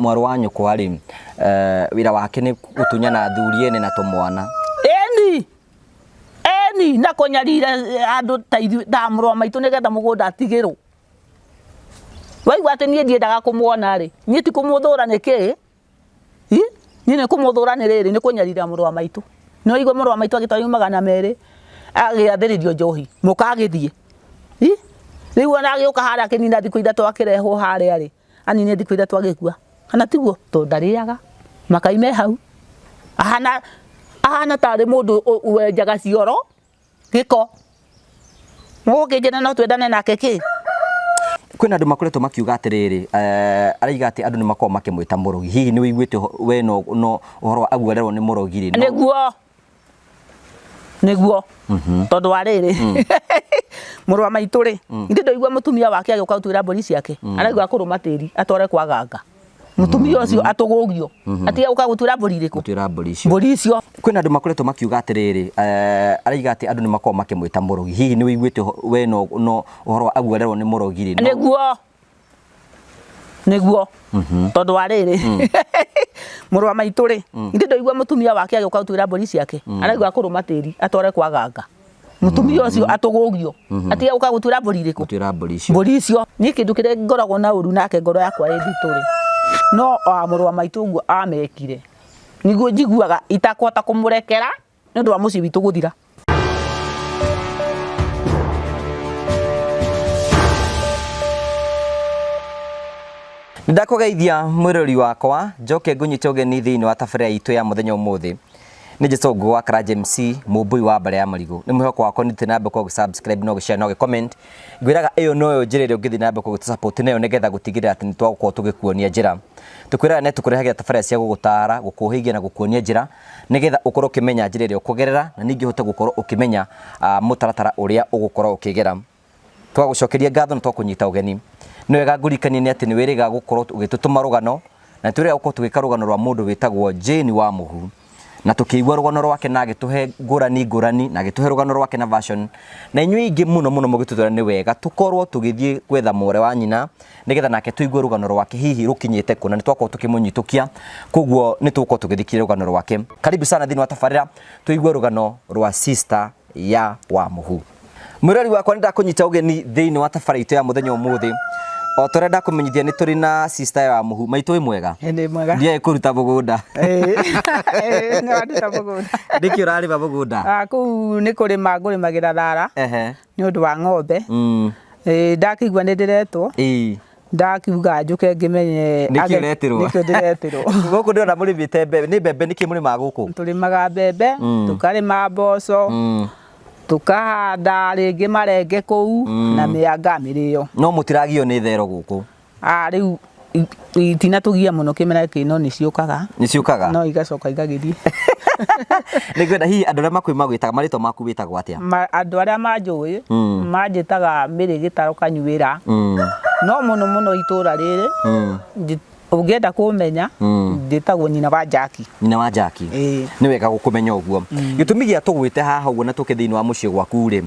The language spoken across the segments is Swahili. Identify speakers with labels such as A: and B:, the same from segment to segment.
A: mwaru wa nyukwa ri wira wake ni gutunyana athuri ene na tumwana
B: eni na kunyarira andu ta muru wa maitu nigetha mugunda atigirwo waigua ati nie ndiendaga kumwona ri nie ti kumuthura niki nie ni kumuthura ni riri ni kunyarira muru wa maitu no igwe muru wa maitu agitonya magana meri agiathiririo njohi mukagithie riu ona agiuka haria kinina thiku ithatu akirehwo haria ri anine thiku ithatu agikua kana tiguo to ndariaga makaime hau ahana tari mundu wenjaga cioro giko mugukijana no twendane nake ki
A: kwina andu makoretwo makiuga atiriri araiga ati andu ni makoo makimwita murogi hihi ni wiguite we no uhoro wa aguererwo ni murogi ri niguo tondu wa riri muru wa maitu ri ndi ndoigua mutumia wake agiuka gutwira mburi ciake araigua kuruma tiri atware kwa ganga mutumia ucio atugugio ati uka gutwira mburi riku gutwira mburi icio kwina andu makoretwo makiuga atiriri araiga ati andu ni makoo makimwita murogi hihi ni wiguite we no uhoro wa aguererwo ni murogi ri
B: niguo tondu wa riri muru wa maitu ri ndi ndoigua mutumia wake agiuka gutwira mburi ciake araigua kuruma tiri atware kwa ganga mutumia ucio atugugio ati uka gutwira mburi riku gutwira mburi icio ni kindu kire ngoragwo na uru nake ngoro yakwa ri ndituri no muru wa maitu guo amekire niguo njiguaga itakwota kumurekera ni ndu wa muci witu guthira
A: ndakugeithia mwirori wakwa njoke ngunyite ugeni thiini wa tafaria itu ya muthenya umuthi ni Jesongo wa Karaja MC mubui wa Mbare ya Marigo ni mwihoko wakwa ni tinabe ko subscribe no share no comment gwiraga iyo no njirire ungithi nabe ko support nayo nigetha gutigirira ati ni twagukorwo tugikuonia njira tukwira ne tukurehagira tafaria cia gugutara gukuhigia na gukuonia njira nigetha ukorwo ukimenya njirire ukugerera na ningi hote gukorwo ukimenya mutaratara uria ugukorwo ukigera twagucokeria ngatho na twakunyita ugeni no wega ngurikanie ni ati ni wiriga gukorwo ugitutuma rugano na turiga gukorwo tugika rugano rwa mundu witagwo Jane wa Muhu na tukiigwa rugano rwake na agituhe ngurani na agituhe rugano rwake na version na inyui ingi muno mugitutura ni wega tukorwo tugithie gwetha more wa nyina nigetha nake tuigwe rugano rwake hihi rukinyite kuna ni twakorwo tukimunyitukia koguo ni tukorwo tugithikire rugano rwake karibu sana thini wa tafarira tuigwe rugano rwa sister ya wa Muhu mwirori wakwa nda kunyita ugeni thini wa tafarira itu ya muthenya umuthi o turenda kumenyithia ni turi na sister ya Muhu maitu mwega
B: ndi mwega
A: ndiye kuruta bugunda
B: no aruta bugunda
A: ndiki urari bugunda
B: ku ni kurima ngurimagira thara ni undu wa ng'ombe ndakigwa ni ndiretwo ndakiuga njuke ngimenye
A: nikiretirwo guku ndona muri bitembe ni bebe niki muri maguku
B: turimaga bebe tukarima mboco tukahanda ringi marenge kuu na mianga mirio
A: no mutiragio ni thero guku
B: riu itina tugia muno kimera kino ni ciukaga no igacoka igagithie
A: nigwenda hihi andu aria makwimagwitaga marito maku witagwo atia
B: andu aria manjui manjitaga Miri Gitaro Kanyuira no muno itura riri ungienda kumenya nditagwo nyina wa Jaki ni wega gukumenya uguo gitumi gia tugwite haha uguo na tuke thiini wa mucie gwaku ri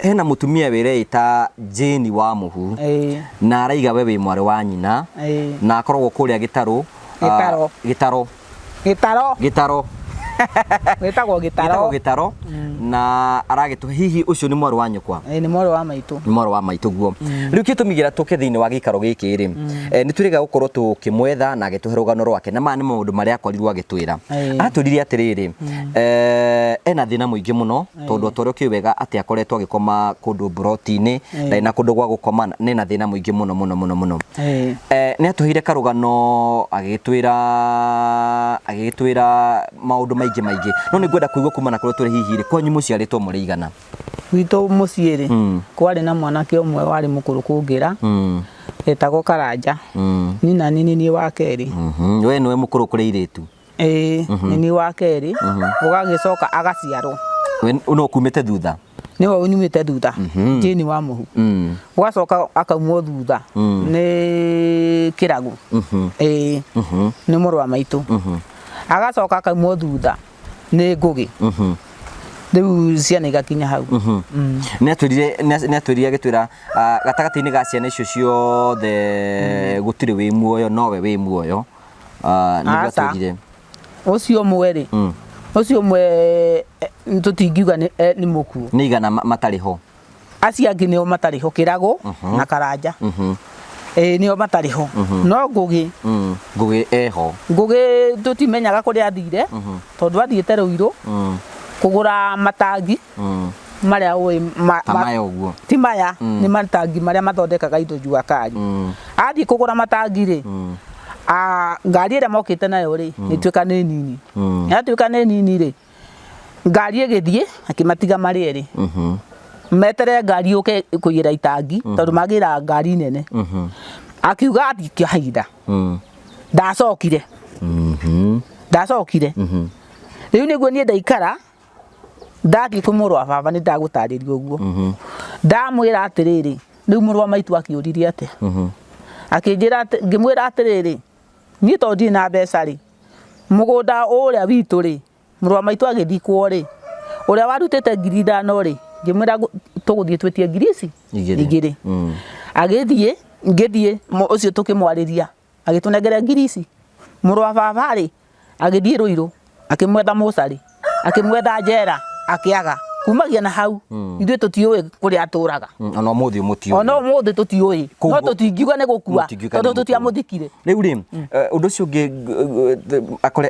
B: hena mutumia wireita Jane wa Muhu na araiga we wi mwari wa nyina na akoragwo kuria Gitaro wetagwo
A: Gitaro na aragituhe hihi ucio ni mwari wa nyukwa
B: ni mwari wa maitu
A: guo riu kitumigira tuke thiini wa gikaro giki ri ni turiga gukorwo tukimwetha na agituhe rugano rwake na ni maundu maria akorirwo agitwira aturire atiriri ena thina muingi muno tondu atore kiwega ati akoretwo agikoma kundu brotini na kundu gwa gukoma ni na thina muingi muno ni atuhire karugano agitwira maundu maingi no ni gwenda kuigwa kuma na kuro turi hihi ri kwanyu muciaritwo muri igana
B: wito muciiri kwari na mwanake umwe wari mukuru kungira etagwo Karaja ni wa keri
A: we niwe mukuru kuri iritu
B: ni wa keri ugagicoka agaciarwo
A: we no kumite thutha
B: niwe unyumite thutha Jane wa Muhu ugacoka akaumwo thutha ni Kiragu ni muru wa maitu agacoka akaumwo thutha ni Ngugi riu ciana igakinya hau
A: nä atwärire agätwä gatagatä-inä ga ciana icio ciothe gũtirĩ wĩ muoyo nowe wĩ muoyo nĩguo atwärire
B: ũcio ũmwe rĩ ũcio ũmwe tũtingiuga nĩ mũkuũ
A: nĩ igana matarĩ ho
B: acio angĩ nĩo matarĩ ho Kĩragũ na Karanja nĩo matarĩ ho no Ngũgĩ eho Ngũgĩ tũtimenyaga kũrĩa athire tondũ athiĩte Rũirũ kũgũra matangi marĩa
A: maya ũguo
B: ti maya nĩ matangi marĩa mathondekaga indo jua kari athiĩ kũgũra matangi rĩ ngari ĩrĩa mokĩte nayo rĩ ĩtuĩka nĩ nini yatuĩka nĩ nini rĩ ngari ĩgĩthiĩ akĩmatiga marĩ erĩ metere ngari yũke kũigĩra itangi tondũ magĩra ngari nene akiuga athiĩ kĩhinda ndacokire rĩu nĩguo niĩ ndaikara ndathiĩ kwĩ mũrũ wa baba nĩ ndagũtarĩria ũguo ndamwĩra atĩrĩrĩ rĩu mũrũ wa maitũ akĩũririe atĩa akĩnjĩra ngĩmwĩra atĩrĩrĩ niĩ tondũ ndirĩ na mbeca rĩ mũgũnda ũrĩa witũ rĩ mũrũ wa maitũ agĩthikwo rĩ ũrĩa warutĩte 5,000 rĩ ngĩmwĩra tũgũthiĩ twĩtie 2,000 agĩthiĩ ngĩthiĩ ũcio tũkĩmwarĩria agĩtũnengere 2,000 mũrũ wa baba rĩ agĩthiĩ Rũirũ akĩmwetha mũcarĩ akĩmwetha njera akĩaga kumagia na hau ithuĩ tũtiũĩ kũrĩa atũraga
A: ona
B: ũmũthĩ tũtiũĩ no tũtingiuga nĩ gũkua tondũ tũtiamũthikire
A: rĩu rĩ ũndũ ũcio ũngĩ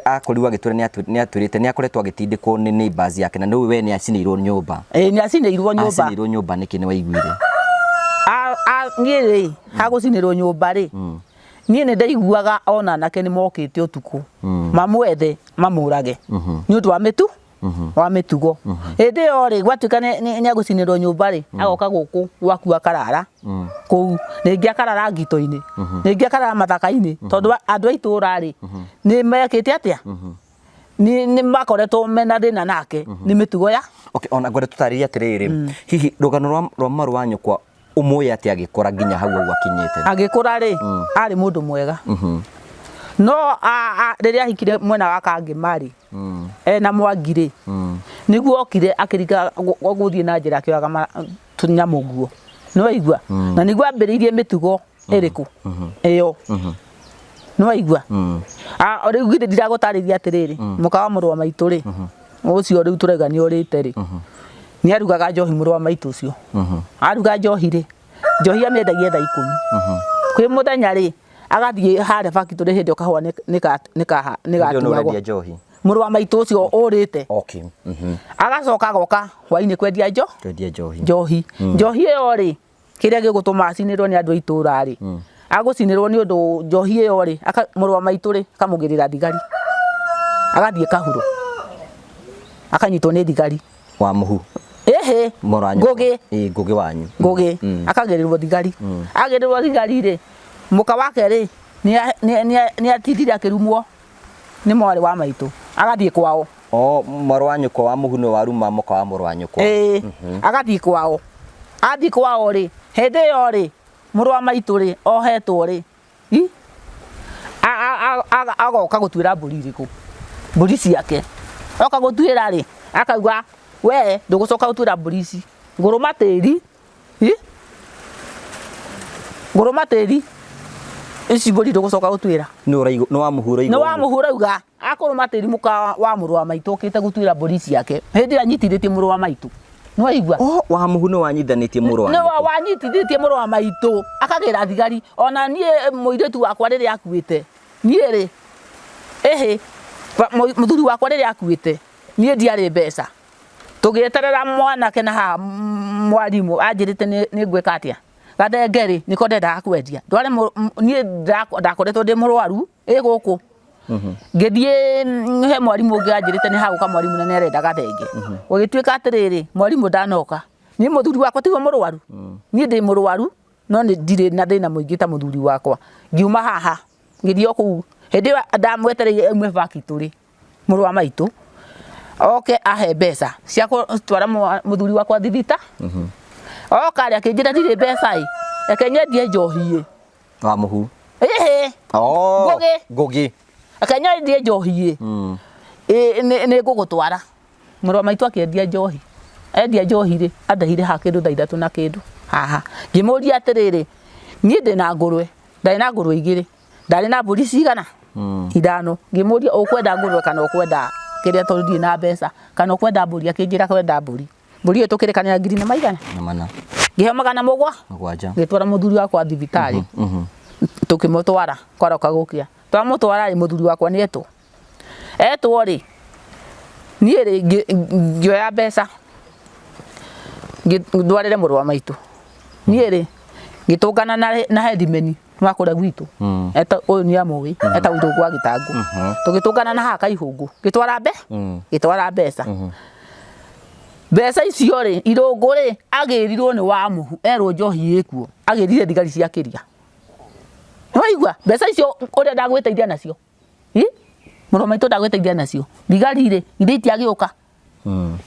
A: akorirwo agĩtwĩra nĩ atwĩrĩte nĩ akoretwo agĩtindĩkwo nĩ neighbors yake na nĩwe we nĩ acinĩirwo nyũmba
B: nĩ acinĩirwo nyũmba
A: nĩkĩ nĩ waiguire
B: niĩ rĩ hagũcinĩrwo nyũmba rĩ niĩ nĩ ndaiguaga ona anake nĩ mokĩte ũtukũ mamwethe mamũrage nĩ ũndũ wa mĩtugo hĩndĩ ĩyo rĩ gwatuĩka nĩ agũcinĩrwo nyũmba rĩ agoka gũkũ gwaku akarara kũu rĩngĩ akarara ngito-inĩ rĩngĩ akarara mathaka-inĩ tondũ andũ a itũra rĩ nĩ mekĩte atĩa nĩ makoretwo mena thĩna nake nĩ mĩtugo ya
A: ona ngwenda tũtarĩrie atĩrĩrĩ hihi rũgano rwa marũ wa nyũkwa ũmũĩ atĩ agĩkũra nginya hau akinyĩte
B: agĩkũra rĩ arĩ mũndũ mwega no rĩrĩa ahikire mwena wa Kangĩmarĩ ena Mwangi rĩ nĩguo okire akĩringa gũthiĩ na njĩra akĩoyaga tũnyamũ nguo nĩ waigua na nĩguo ambĩrĩirie mĩtugo ĩrĩkũ ĩyo nĩ waigua rĩu githĩ ndiragũtarĩria atĩrĩrĩ mũka wa mũrũ wa maitũ rĩ ũcio rĩu tũrauga nĩ orĩte rĩ nĩ arugaga njohi mũrũ wa maitũ ũcio aruga njohi rĩ njohi amĩendagia thaa 10 kwĩ mũthenya rĩ agathiĩ harĩa factory hĩndĩ kahũa nĩgatuagwo mũrũ wa maitũ ũcio ũrĩte agacoka agoka hwainĩ kwendia njohi ĩyo rĩ kĩrĩa gĩgũtũma acinĩrwo nĩ andũ a itũra rĩ agũcinĩrwo nĩ ũndũ njohi ĩyo rĩ mũrũ wa maitũ rĩ akamũgĩrĩra thigari agathiĩ Kahuro akanyitwo nĩ thigari
A: wa mũhu Ngũgĩ wanyu
B: akagĩrĩrwo thigari agĩrĩrwo thigari rĩ mũka wake rĩ nĩ atindire akĩrumwo nĩ mwarĩ wa maitũ agathiĩ kwao
A: mwarĩ wa nyũkwa wa mũhu nĩ waruma mũka wa mũrũ wa nyũkwa
B: agathiĩ kwao athiĩ kwao rĩ hĩndĩ ĩyo rĩ mũrũ wa maitũ rĩ ohetwo rĩ agoka gũtuĩra mbũri irĩkũ mbũri ciake oka gũtuĩra rĩ akauga we ndũgũcoka gũtuĩra mbũri ici ngũrũma tĩri ici mbũri ndũgũcoka gũtuĩra
A: nĩ wa mũhura
B: uga akũrũma tĩri mũka wa mũrũ wa maitũ ũkĩte gũtuĩra mbũri ciake hĩndĩ ĩrĩa anyitithĩtie mũrũ wa maitũ nĩ waigua
A: wa mũhu nĩ wanyitithĩtie mũrũ wa
B: nĩ wanyitithĩtie mũrũ wa maitũ akagĩra thigari ona niĩ mũirĩtu wakwa rĩrĩa akuĩte niĩ rĩ mũthuri wakwa rĩrĩa akuĩte niĩ ndiarĩ mbeca tũgĩeterera mwanake na ha mwarimũ anjĩrĩte nĩ ngwĩka atĩa gathengeri nĩko ndendaga kwendia niĩ ndakoretwo ndĩ mũrwaru gũkũ ngĩthiĩ he mwarimũ ũngĩ anjĩrĩte nĩ hagũka mwarimũ na nĩ arenda gathenge gũgĩtuĩka atĩrĩrĩ mwarimũ ndanoka niĩ mũthuri wakwa tigwo mũrwaru niĩ ndĩ mũrwaru no ndirĩ na thĩna mũingĩ ta mũthuri wakwa ngiuma haha ngĩthiĩ o kũu hĩndĩ ĩyo ndamwetereire aume factory mũrũ wa maitũ oke ahe mbeca cia gũtwara mũthuri wakwa thibita oka rĩ akĩnjĩra ndirĩ mbeca reke nyendie njohi
A: wa mũhu
B: Ngũgĩ reke nyendie njohi nĩ ngũgũtwara mũrũ wa maitũ akĩendia njohi endia njohi rĩ andahire ha kĩndũ thaa 3 na kĩndũ haha ngĩmũria atĩrĩrĩ niĩ ndĩ na ngũrwe ndarĩ na ngũrwe igĩrĩ ndarĩ na mbũri cigana ithano ngĩmũria ũkwenda ngũrwe kana ũkwenda kĩrĩa tondũ ndirĩ na mbeca kana ũkwenda mbũri akĩnjĩra kwenda mbũri mbũri ĩyo tũkĩrĩkanĩra ngiri na maigana
A: na mana
B: ngĩhe magana mũgwanja ngĩtwara mũthuri wakwa thibitarĩ tũkĩmũtwara kwaroka gũkĩa twamũtwara rĩ mũthuri wakwa nĩetwo rĩ niĩ rĩ ngĩoya mbeca ndwarĩre mũrũ wa maitũ niĩ rĩ ngĩtũngana na headman wa kũrĩa gwitũ ũyũ nĩ amũĩ etagwo Ndũngũ wa Gĩtangũ tũgĩtũngana na haka ihũngũ gĩtwara mbeca mbeca icio rĩ Irũngũ rĩ agĩrirwo nĩ wa mũhu erwo njohi ĩkuo agĩrire thigari cia kĩria waigua mbeca icio ũrĩa ndagwĩteithia nacio mũrũ wa maitũ ndagwĩteithia nacio thigari rĩ ithe itiagĩũka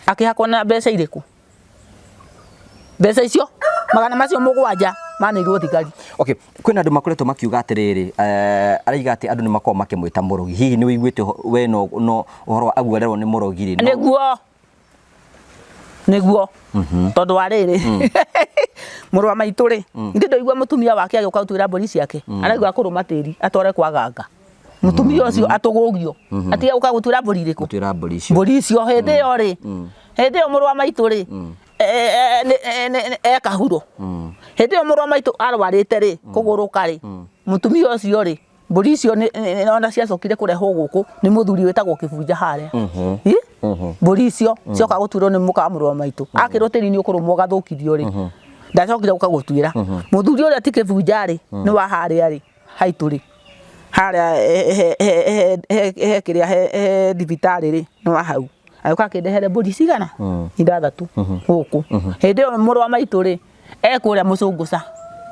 B: akĩhakwo na mbeca irĩkũ mbeca icio magana macio mũgwanja manĩirwo thigari
A: okay kwĩna andũ makoretwo makiuga atĩrĩrĩ araiga atĩ andũ nĩ makoragwo makĩmwĩta mũrogi hihi nĩ wĩiguĩte we no ũhoro wa aguarerwo nĩ mũrogi rĩ nĩguo tondũ wa rĩrĩ mũrũ wa maitũ rĩ ndĩ ndoigua mũtumia wake agĩũka gũtwĩra mbũri ciake araigua kũrũma tĩri atware kwa ganga mũtumia ũcio atũgũgio atiga gũka gũtwĩra mbũri irĩkũ mbũri icio hĩndĩ ĩyo rĩ hĩndĩ ĩyo mũrũ wa maitũ rĩ ekahuro hĩndĩ ĩyo mũrũ wa maitũ arwarĩte rĩ kũgũrũka rĩ mũtumia ũcio rĩ mbũri icio ona ciacokire kũrehwo gũkũ nĩ mũthuri wĩtagwo Kĩbunja harĩa mbũri icio cioka gũtuĩrwo nĩ mũka wa mũrũ wa maitũ akĩrwo tĩri-inĩ ũkũrũmwo gathũkithio rĩ ndacokire gũka gũtuĩra mũthuri ũrĩa ti Kĩbunja rĩ nĩ wa harĩa rĩ haitũ rĩ harĩa he kĩrĩa he thibitarĩ rĩ nĩ wa hau agĩũka akĩndehere mbũri cigana 6 gũkũ hĩndĩ ĩyo mũrũ wa maitũ rĩ ekũrĩa Mũcũngũca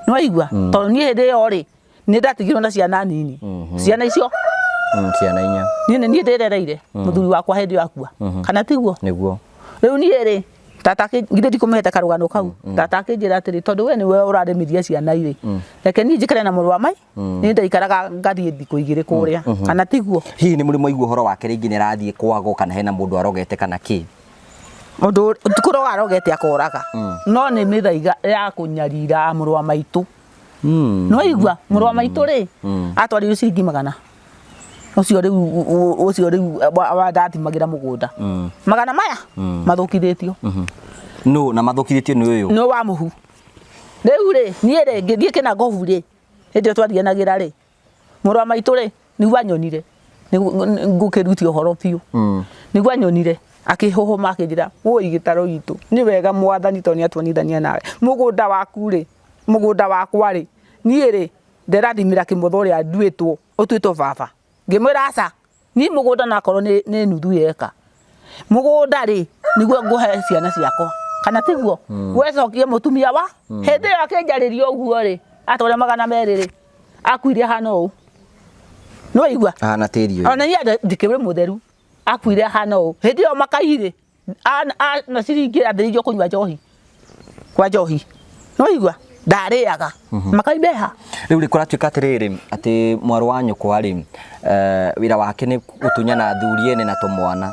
A: nĩ waigua tondũ niĩ hĩndĩ ĩyo rĩ nĩ ndatigirwo na ciana nini ciana icio ciana 4 niĩ ndĩrereire mũthuri wakwa hĩndĩ ĩyo akua kana tiguo nĩguo rĩu niĩ rĩ tata ngithe ndikũmũhete karũgano kau tata akĩnjĩra atĩrĩ tondũ we nĩwe ũrarĩmithia ciana irĩ reke niĩ njikare na mũrũ wa mai nĩ ndaikaraga ngathiĩ thikũ 2 kũrĩa kana tiguo hihi nĩ mũrĩ mwaigua ũhoro wake rĩngĩ nĩ arathiĩ kwagwo kana hena mũndũ arogete kana kĩ
B: mũndũ tikũroga arogete akoraga no nĩ mĩthaiga ya kũnyarira mũrũ wa maitũ no igua mũrũ wa maitũ rĩ atwarirwo ciringi 100 ũcio rĩu ndathimagĩra mũgũnda 100 maya mathũkithĩtio
A: no na mathũkithĩtio nĩ ũyũ
B: no wa mũhu rĩu rĩ niĩ rĩ ngĩthiĩ Kĩnangobu rĩ hĩndĩ ĩyo twathianagĩra rĩ mũrũ wa maitũ rĩ nĩguo anyonire ngũkĩrutia ũhoro biũ nĩguo anyonire akĩhũhũma akĩnjĩra woi gĩtaro gitũ nĩ wega mwathani tondũ nĩ atuonithania nawe mũgũnda waku rĩ mũgũnda wakwa rĩ niĩ rĩ ndĩrathimĩra Kĩmotho ũrĩa nduĩtwo ũtuĩtwo baba ngĩmwĩra aca niĩ mũgũnda nakorwo nĩ nuthu eka mũgũnda rĩ nĩguo ngũhe ciana ciakwa kana tiguo wecokie mũtumia wa hĩndĩ ĩyo akĩnjarĩria ũguo rĩ atware 200 rĩ akuire hana ũũ no igua
A: hana tĩri ũyũ
B: ona niĩ ndikĩrĩ mũtheru akuire hana ũũ hĩndĩ ĩyo Makai rĩ na ciringi athĩrĩirio kũnyua njohi kwa njohi no igua ndarĩaga Makai beha
A: rĩu rĩ kũratuĩka atĩrĩrĩ atĩ mwarũ wa nyũkwa rĩ wĩra wake nĩ gũtunyana athuri ene na tũmwana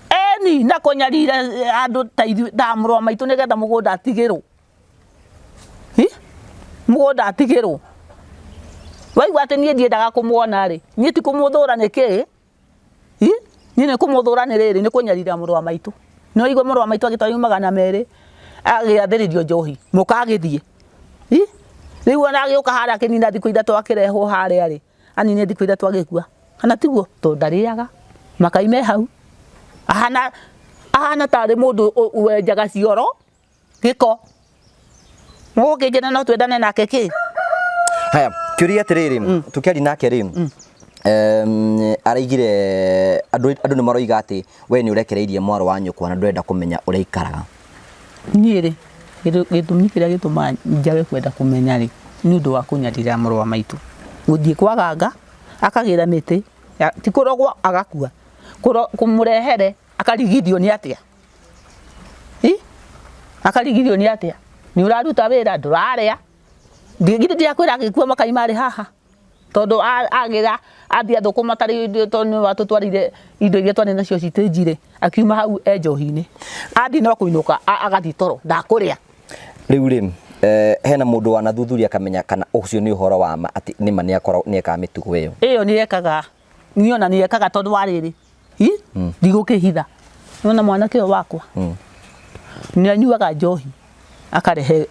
A: eni na kũnyarira andũ ta ithuĩ ta mũrũ wa maitũ nĩgetha mũgũnda atigĩrwo mũgũnda atigĩrwo waigua atĩ niĩ ndiendaga kũmuona rĩ niĩ ti kũmũthũra nĩkĩ niĩ nĩ kũmũthũra nĩ rĩrĩ nĩ kũnyarira mũrũ wa maitũ no igwe mũrũ wa maitũ agĩtwario 200 agĩathĩrĩrio njohi mũkagĩthiĩ rĩu ona agĩũka harĩa akĩnina thikũ 3 akĩrehwo harĩa rĩ anine thikũ 3 agĩkua kana tiguo tondũ ndarĩaga Makai me hau ahana tarĩ mũndũ wenjaga cioro gĩko mũgũkĩnjĩra no twendane nake kĩ haya kĩũria atĩrĩrĩ tũkĩaria nake rĩ araigire andũ nĩ maroiga atĩ we nĩ ũrekereirie mwarũ wa nyũkwa na ndũrenda kũmenya ũrĩa ikaraga
B: niĩ rĩ gĩtũmi kĩrĩa gĩtũma njage kwenda kũmenya rĩ nĩ ũndũ wa kũnyarira mũrũ wa maitũ gũthiĩ kwa ganga akagĩra mĩtĩ ti kũrogwo agakua kũmũrehere akarigithio nĩ atĩa akarigithio nĩ atĩa nĩ ũraruta wĩra ndũrarĩa ndigithia kwĩra agĩkua Makai marĩ haha tondũ athia thukuma tari tonu watutwarire indo iria twari nacio citinjire akiuma hau enjohi-ini athi no kuinuka agathi toro ndakuria
A: riu ri hena mundu wanathuthuria akamenya kana ucio ni uhoro wa ma ati ni mani akora ni eka mitugo iyo
B: ni ekaga niona ni ekaga tondu wariri ndigukihitha nona mwanake wakwa ni anyuaga njohi akarehe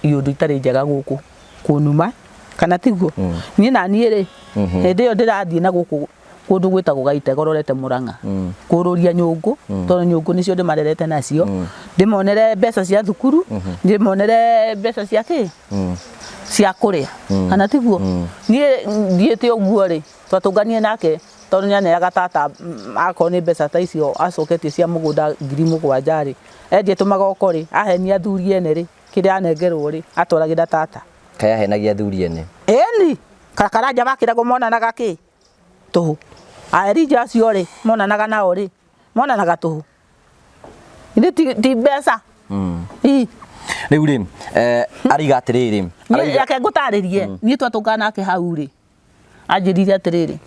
B: iundu itari njega guku kunuma kana tiguo ni nani ri hindi yo ndirathie na guku kundu gwitagwo Gaitego rorete Murang'a kururia nyungu tondu nyungu nicio ndimarerete nacio ndimonere mbeca cia thukuru ndimonere mbeca cia ki cia kuria kana tiguo ni thiete uguo ri twatunganie nake tondu nyaneraga tata akoro ni mbeca ta icio acoketie cia mugunda 7,000 ri endie tumagoko ri ahenia athuri ene ri kiria anengerwo ri atwaragira tata
A: kaya henagia athuri ene
B: eni karanja bakiragwo monanaga ki tuhu aerija acio ri monanaga nao ri monanaga tuhu inde ti mbeca
A: riu ri ariga atiriri
B: yake ngutaririe ni twatungana nake hau ri anjirire atiriri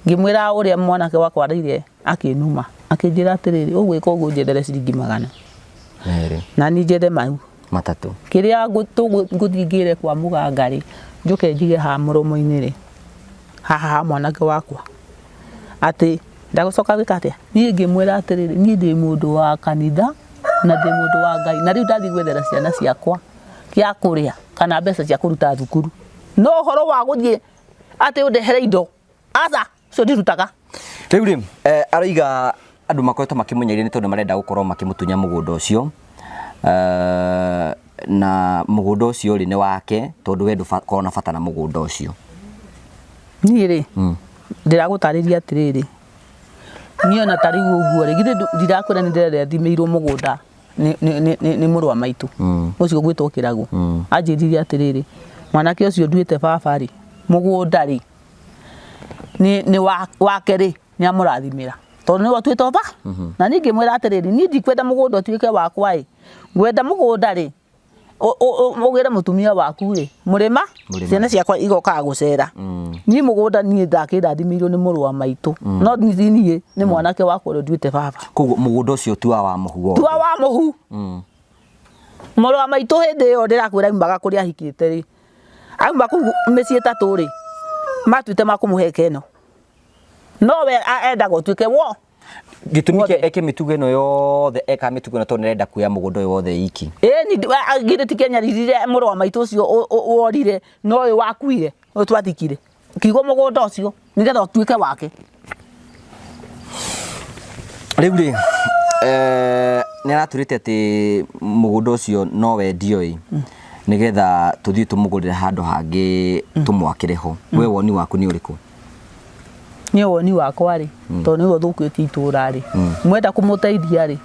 B: ngimwira uria mwanake wakwa arire akinuma akinjira atiriri ugwika uguo njethere ciringi 100 na ni njethe mau
A: matatu
B: kiria nguthingire kwa mugangari njuke njige ha muromo-ini ri haha mwanake wakwa ati ndagucoka wikatia ni ngimwira atiriri ni ndi mundu wa kanitha na ndi mundu wa Ngai na riu ndathi gwethera ciana ciakwa kia kuria kana mbeca cia kuruta thukuru no horo wa guthie ati undehere indo aza so ndirutaga
A: riu ri ariga andu makoretwo makimunyeria ni tondu marenda gukorwo makimutunya mugunda ucio na mugunda ucio ri ni wake tondu we ndukorwo na bata na mugunda ucio
B: ni ri ndiragutariria atiriri niona tari uguo ri githe ndirakwira ni ndirere thimirwo mugunda ni muru wa maitu ucio gwitwo Kiragu anjiriria atiriri mwanake ucio nduite baba ri mugunda ri ni wake ri ni amurathimira tondu ni watwite oba na ningi mwira atiriri ni ndikwenda mugunda tuike wakwa ri gwenda mugunda ri ugire mutumia waku ri murima ciana ciakwa igoka gucera ni mugunda ni ndakirathimirio ni muru wa maitu no ni mwanake wakwa ri nduite baba
A: koguo mugunda ucio tuwa wa muhu
B: tuwa wa muhu muru wa maitu hindi yo ndirakwira imbaga kuria hikite ri aumba ku meci 3 ri matwite makumuheke no we enda gutwike wo
A: gitumi eke mitugo ino yothe eka mitugo ino tondu nirenda kuya mugunda uyu wothe iki
B: ni ngire tikenyarire muru wa maitu ucio worire no we wakuire utwathikire kigo mugunda ucio nigetha utwike wake
A: riu ri ni araturite ati mugunda ucio no wendio i nigetha tuthii tumugurire handu hangi tumwakire ho we woni waku ni uriku
B: ni woni wakwa ri tondu ni uthukite itura ri mwenda kumuteithia ri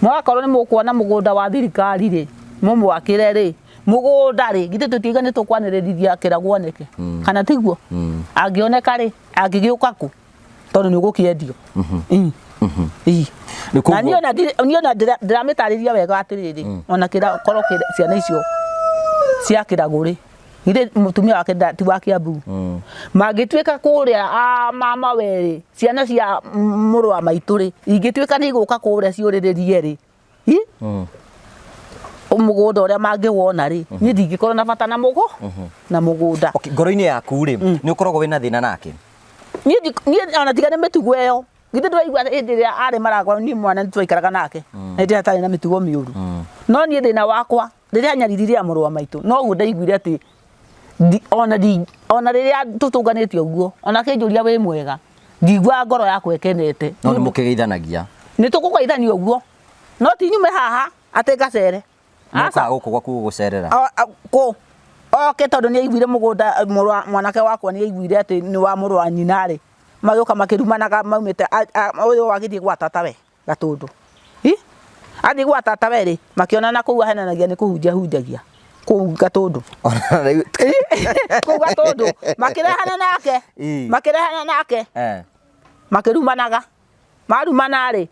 B: mwagakorwo ni mukuona mugunda wa thirikari ri mumwakire ri mugunda ri githe tutigane tukwanirithia Kiragu oneke kana tiguo angioneka ri angigiuka ku tondu ni ugukiendio na niona ndiramitariria wega atiriri ona Kirakorwo ciana icio cia Kiragu ri githe mutumia wake ti wa Kiambu magitwika kuria mama weri ciana cia muru wa maitu ri ingitwika ni guka kuria ciuriririe ri umugunda uria mangiwona ri ni ndingikorwo na bata na mugo na mugunda
A: ngoro-ini yaku ri ni ukoragwo wina thina nake
B: ni ona tigane mitugo iyo githe ndwaigua hindi ria ari maragwa ni mwana nitwaikaraga nake hindi atari na mitugo miuru no ni thina wakwa riria nyaririria muru wa maitu no gu ndaiguire ati ona riria tutunganitio guo ona kinjuria wi mwega ndigwa ngoro yakwa ekenete
A: no ni mukigeithanagia
B: ni tukugeithania guo no ti nyume haha ati ngacere
A: asa guku gwaku gucerera
B: ko oke tondu ni aiguire mugunda mwanake wakwa ni aiguire ati ni wa muru wa nyina ri magioka makirumanaga maumite uyu wagithie gwa tata we Gatundu athi gwa tata we ri makionana kuu ahenanagia ni kuhunjagia kuu Gatundu kuu Gatundu makirehana nake makirumanaga marumana ri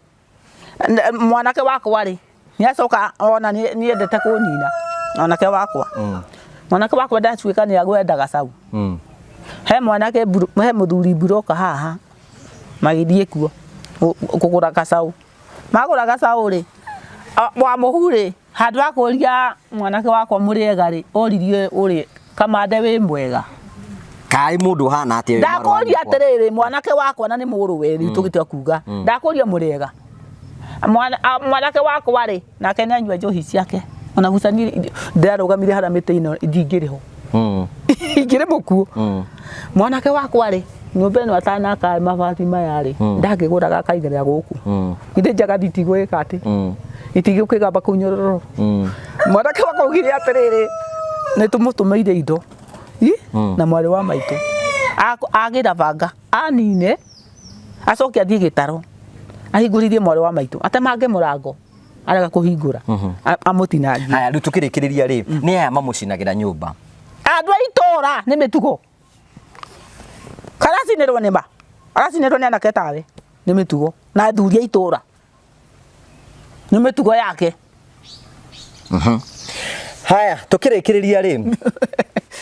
B: mwanake wakwa ri ni acoka ona ni endete kunina mwanake wakwa ndatuika ni agwenda gacagu he mwanake he muthuri buroka haha magithie kuo kugura gacaũ magura gacaũ ri wa muhure handu akuria mwanake wakwa muriega ri oririe uri kamande wi mwega
A: kai mundu hana atia
B: ndakuria atiriri mwanake wakwa na ni muruwe tugitwa kuga ndakuria muriega mwanake wakwa ri nake ni anyua njohi ciake ona gucani ndarugamire hara miti ino ndingiriho ingire mukuo mwanake wakwa ri nyumba ino atanaka mabati maya ri ndakigura gakaigera guku inde njaga nditigwika ati itigukigamba kunyororo mwanake wakwa ugire atiriri ni tumutumeire indo na mwari wa maitu agira banga anine acoke athie gitaro ahinguririe mwari wa maitu atemange murango arega kuhingura amutinangie
A: haya riu tukirikiriria ri ni aya mamucinagira nyumba
B: andu aitora ni mitugo karacinirwo ni ma aracinirwo ni anake tawe ni mitugo na thuri aitora ni mitugo yake
A: haya tukirikiriria ri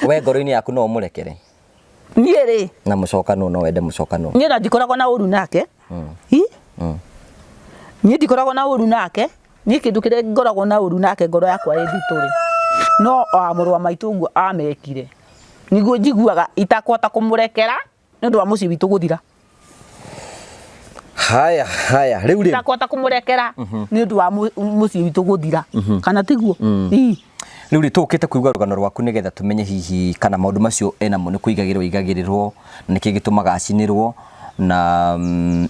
A: we ngoro-ini yaku no murekere
B: nie ri
A: na mucokano no wende mucokano
B: nie na ndikoragwo na uru nake nie ndikoragwo na uru nake nie kindu kire ngoragwo na uru nake ngoro yakwa ithituri no amuru wa maitu nguo amekire niguo njiguaga itakwota kumurekera ni ndu wa muci witu guthira
A: haya riu ri
B: itakwota kumurekera ni ndu wa muci witu guthira kana tiguo
A: riu ri tukite kuigua rugano rwaku nigetha tumenye hihi kana maundu macio enamo ni kuigagirirwo niki gitumaga acinirwo na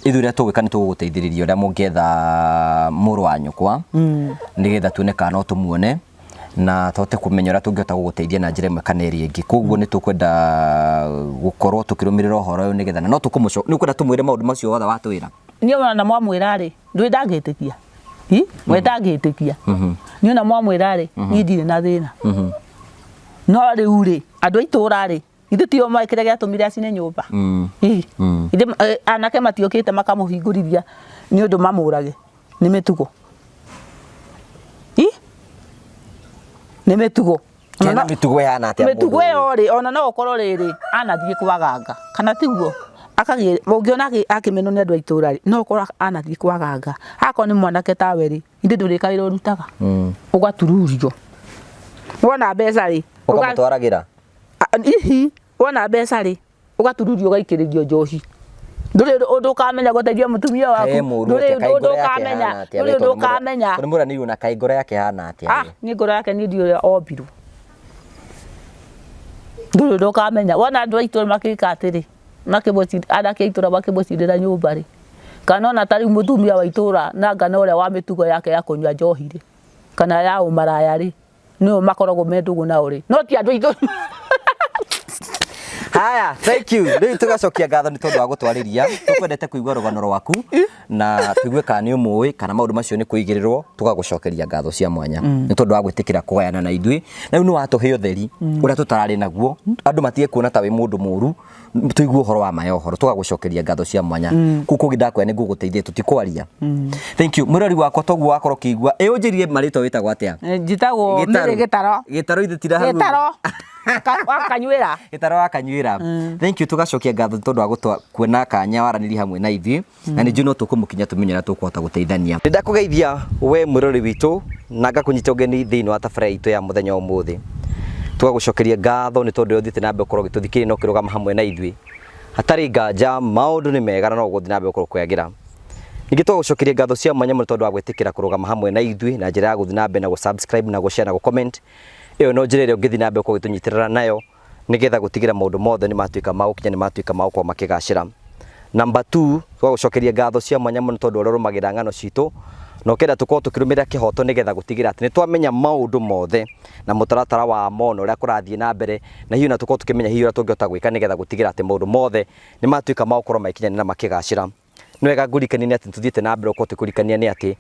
A: ithuria tugwika ni tuguguteithiriria uria mungietha muru wa nyukwa nigetha tuone kana tumuone na tote kumenya uria tungihota guguteithia na njira imwe kana iri ingi koguo ni tukwenda gukorwo tukirumirira uhoro uyu nigetha no tukumuco ni kwenda tumwire maundu macio wothe watwira
B: ni ona mwamwira ri ndwi ndangitikia mwetangitikia ni ona mwamwira ri ni ndire na thina no riu ri andu aitura ri ithu tio maikire giatumire acine nyumba inde anake matiokite makamuhingurithia ni undu mamurage ni mitugo ni mitugo
A: kana mitugo yana atia
B: mitugo yo ri ona no ukorwo riri anathie kwaganga kana tiguo akagire mungiona akimeno ni andu aitura ri no ukorwo anathie kwaganga hako ni mwanake tawe ri inde ndurikaire rutaga ugatururio wona mbeca ri
A: ukamutwaragira
B: wona mbeca ri ugatururio gaikiririo njohi nduri undu kamenya guteithia mutumia waku nduri undu kamenya
A: ni murani una kai ngoro yake hana atia
B: ni ngoro yake ni ndio obiru nduri undu kamenya wona andu aitu makika atiri makiboci anake itura makibocindira nyumba ri kana ona tari mutumia wa itura na ngana uria wa mitugo yake ya kunywa njohi ri kana ya umaraya ri no makoragwo mendugu na uri no ti andu aitu
A: haya thank you riu tugacokia ngatho ni tondu wa gutwariria tukwendete kuigua rugano rwaku na tuigue kana ni umui kana maundu macio ni kuigirirwo tugagucokeria ngatho cia mwanya ni tondu wa gwitikira kugayana na ithui na riu ni watuhe utheri uria tutarari naguo andu matie kuona ta wi mundu muru tuigue uhoro wa mayo uhoro tugagucokeria ngatho cia mwanya kuko gidakwa ni guguteithia tutikwaria thank you murori wakwa toguo wakoro kiigua unjirie marito witagwo atia
B: njitagwo mere gitaro
A: ithitira haru
B: gitaro akanywira
A: gitaro akanywira thank you tugacokia ngatho tondu wa kuona kanya waraniri hamwe na ithi na ni juno tukumukinya tumenyera tukuhota guteithania ndakugeithia we murori witu na ngakunyita ugeni thiini wa tafara itu ya muthenya umuthi tugagucokeria ngatho ni tondu uthite na mbe ukorwo gituthikiri no kirugama hamwe na ithi hatari nganja maundu ni mega no guthi na mbe ukorwo kwegira ningi tugagucokeria ngatho cia mwanya tondu wa gwitikira kurugama hamwe na ithi na njira ya guthi na mbe na subscribe na share na comment iyo no njira iria ungithi na mbe ukorwo gitunyitirira nayo nigetha gutigira maundu mothe ni matuika magukinya ni matuika magukorwo makigacira number 2 tugagucokeria ngatho cia mwanya tondu uria rumagira ngano citu no kenda tukorwo tukirumira kihoto nigetha gutigira ati ni twamenya maundu mothe na mutaratara wa mono uria kurathie na mbere na hiyo na tukorwo tukimenya hiyo uria tungihota gwika nigetha gutigira ati maundu mothe ni matuika magukorwo makinya na makigacira ni wega ngurikania ni ati tuthiete na mbere ukorwo tukurikania ni ati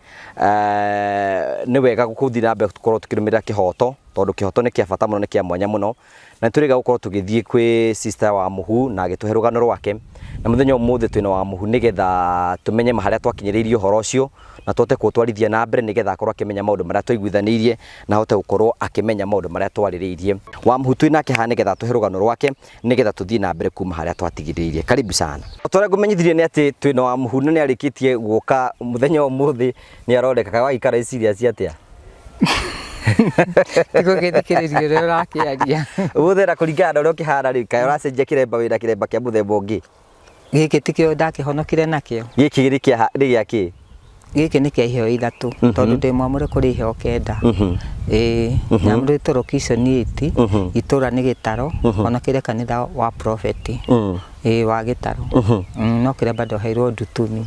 A: ni wega gukuthi na mbere tukorwo tukirumira kihoto tondu kihoto ni kia bata muno ni kia mwanya muno na turiga gukorwo tugithie kwi sister wa Muhu na agituhe rugano rwake na muthenya umuthi twina wa Muhu nigetha tumenye maharia twakinyiriirie horo ucio na tote kutwarithia na mbere nigetha akorwo akimenya maundu maria twaiguithanirie na hote gukorwo akimenya maundu maria twaririirie wa Muhu twina ke ha nigetha tuhe rugano rwake nigetha tuthie na mbere kuma haria twatigiriirie. Karibu sana. Twara kumenyithirie ni ati twina wa Muhu ni arikitie guka muthenya umuthi ni arodeka wa ikara serious atia
C: Tiko githikiririo rio rakiaria
A: uthera kuringana na uria ukihana ri kai uracenjia kiremba wira kiremba kia muthemba ungi
C: giki tikio ndakihonokire nakio
A: giki giri kia ri aki
C: giki ni kia iheo ithatu tondu ndi mwamure kuri iheo kenda nyamure torokishoni 8 itura ni gitaro honokire kanitha wa prophet wa gitaro no kire bado hairwo ndutumi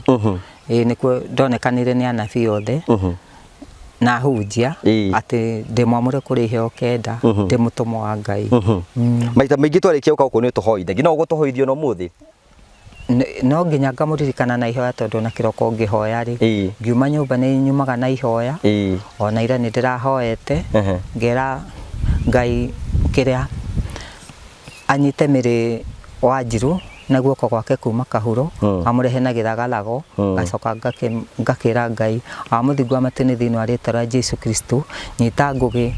C: nikuo ndonekanire ni anabii othe na hujia ati ndi mwamure kuri iheo kenda ndi mutomo wa Ngai
A: maita maingi twarikia uka uko ni tuhoithe ngina ugutuhoithio no muthi
C: no nginya ngamuririkana na ihoya tondu na kiroko ngihoya ri ngiuma nyumba ni nyumaga na ihoya ona ira ni ndirahoete ngera Ngai kiria anyite miri Wanjiru na guoko gwake kuma kahuro amurehe na githagalago gacoka ngakira Ngai amuthingwa matini thiini wa ritwa Jesu Kristo nyita ngugi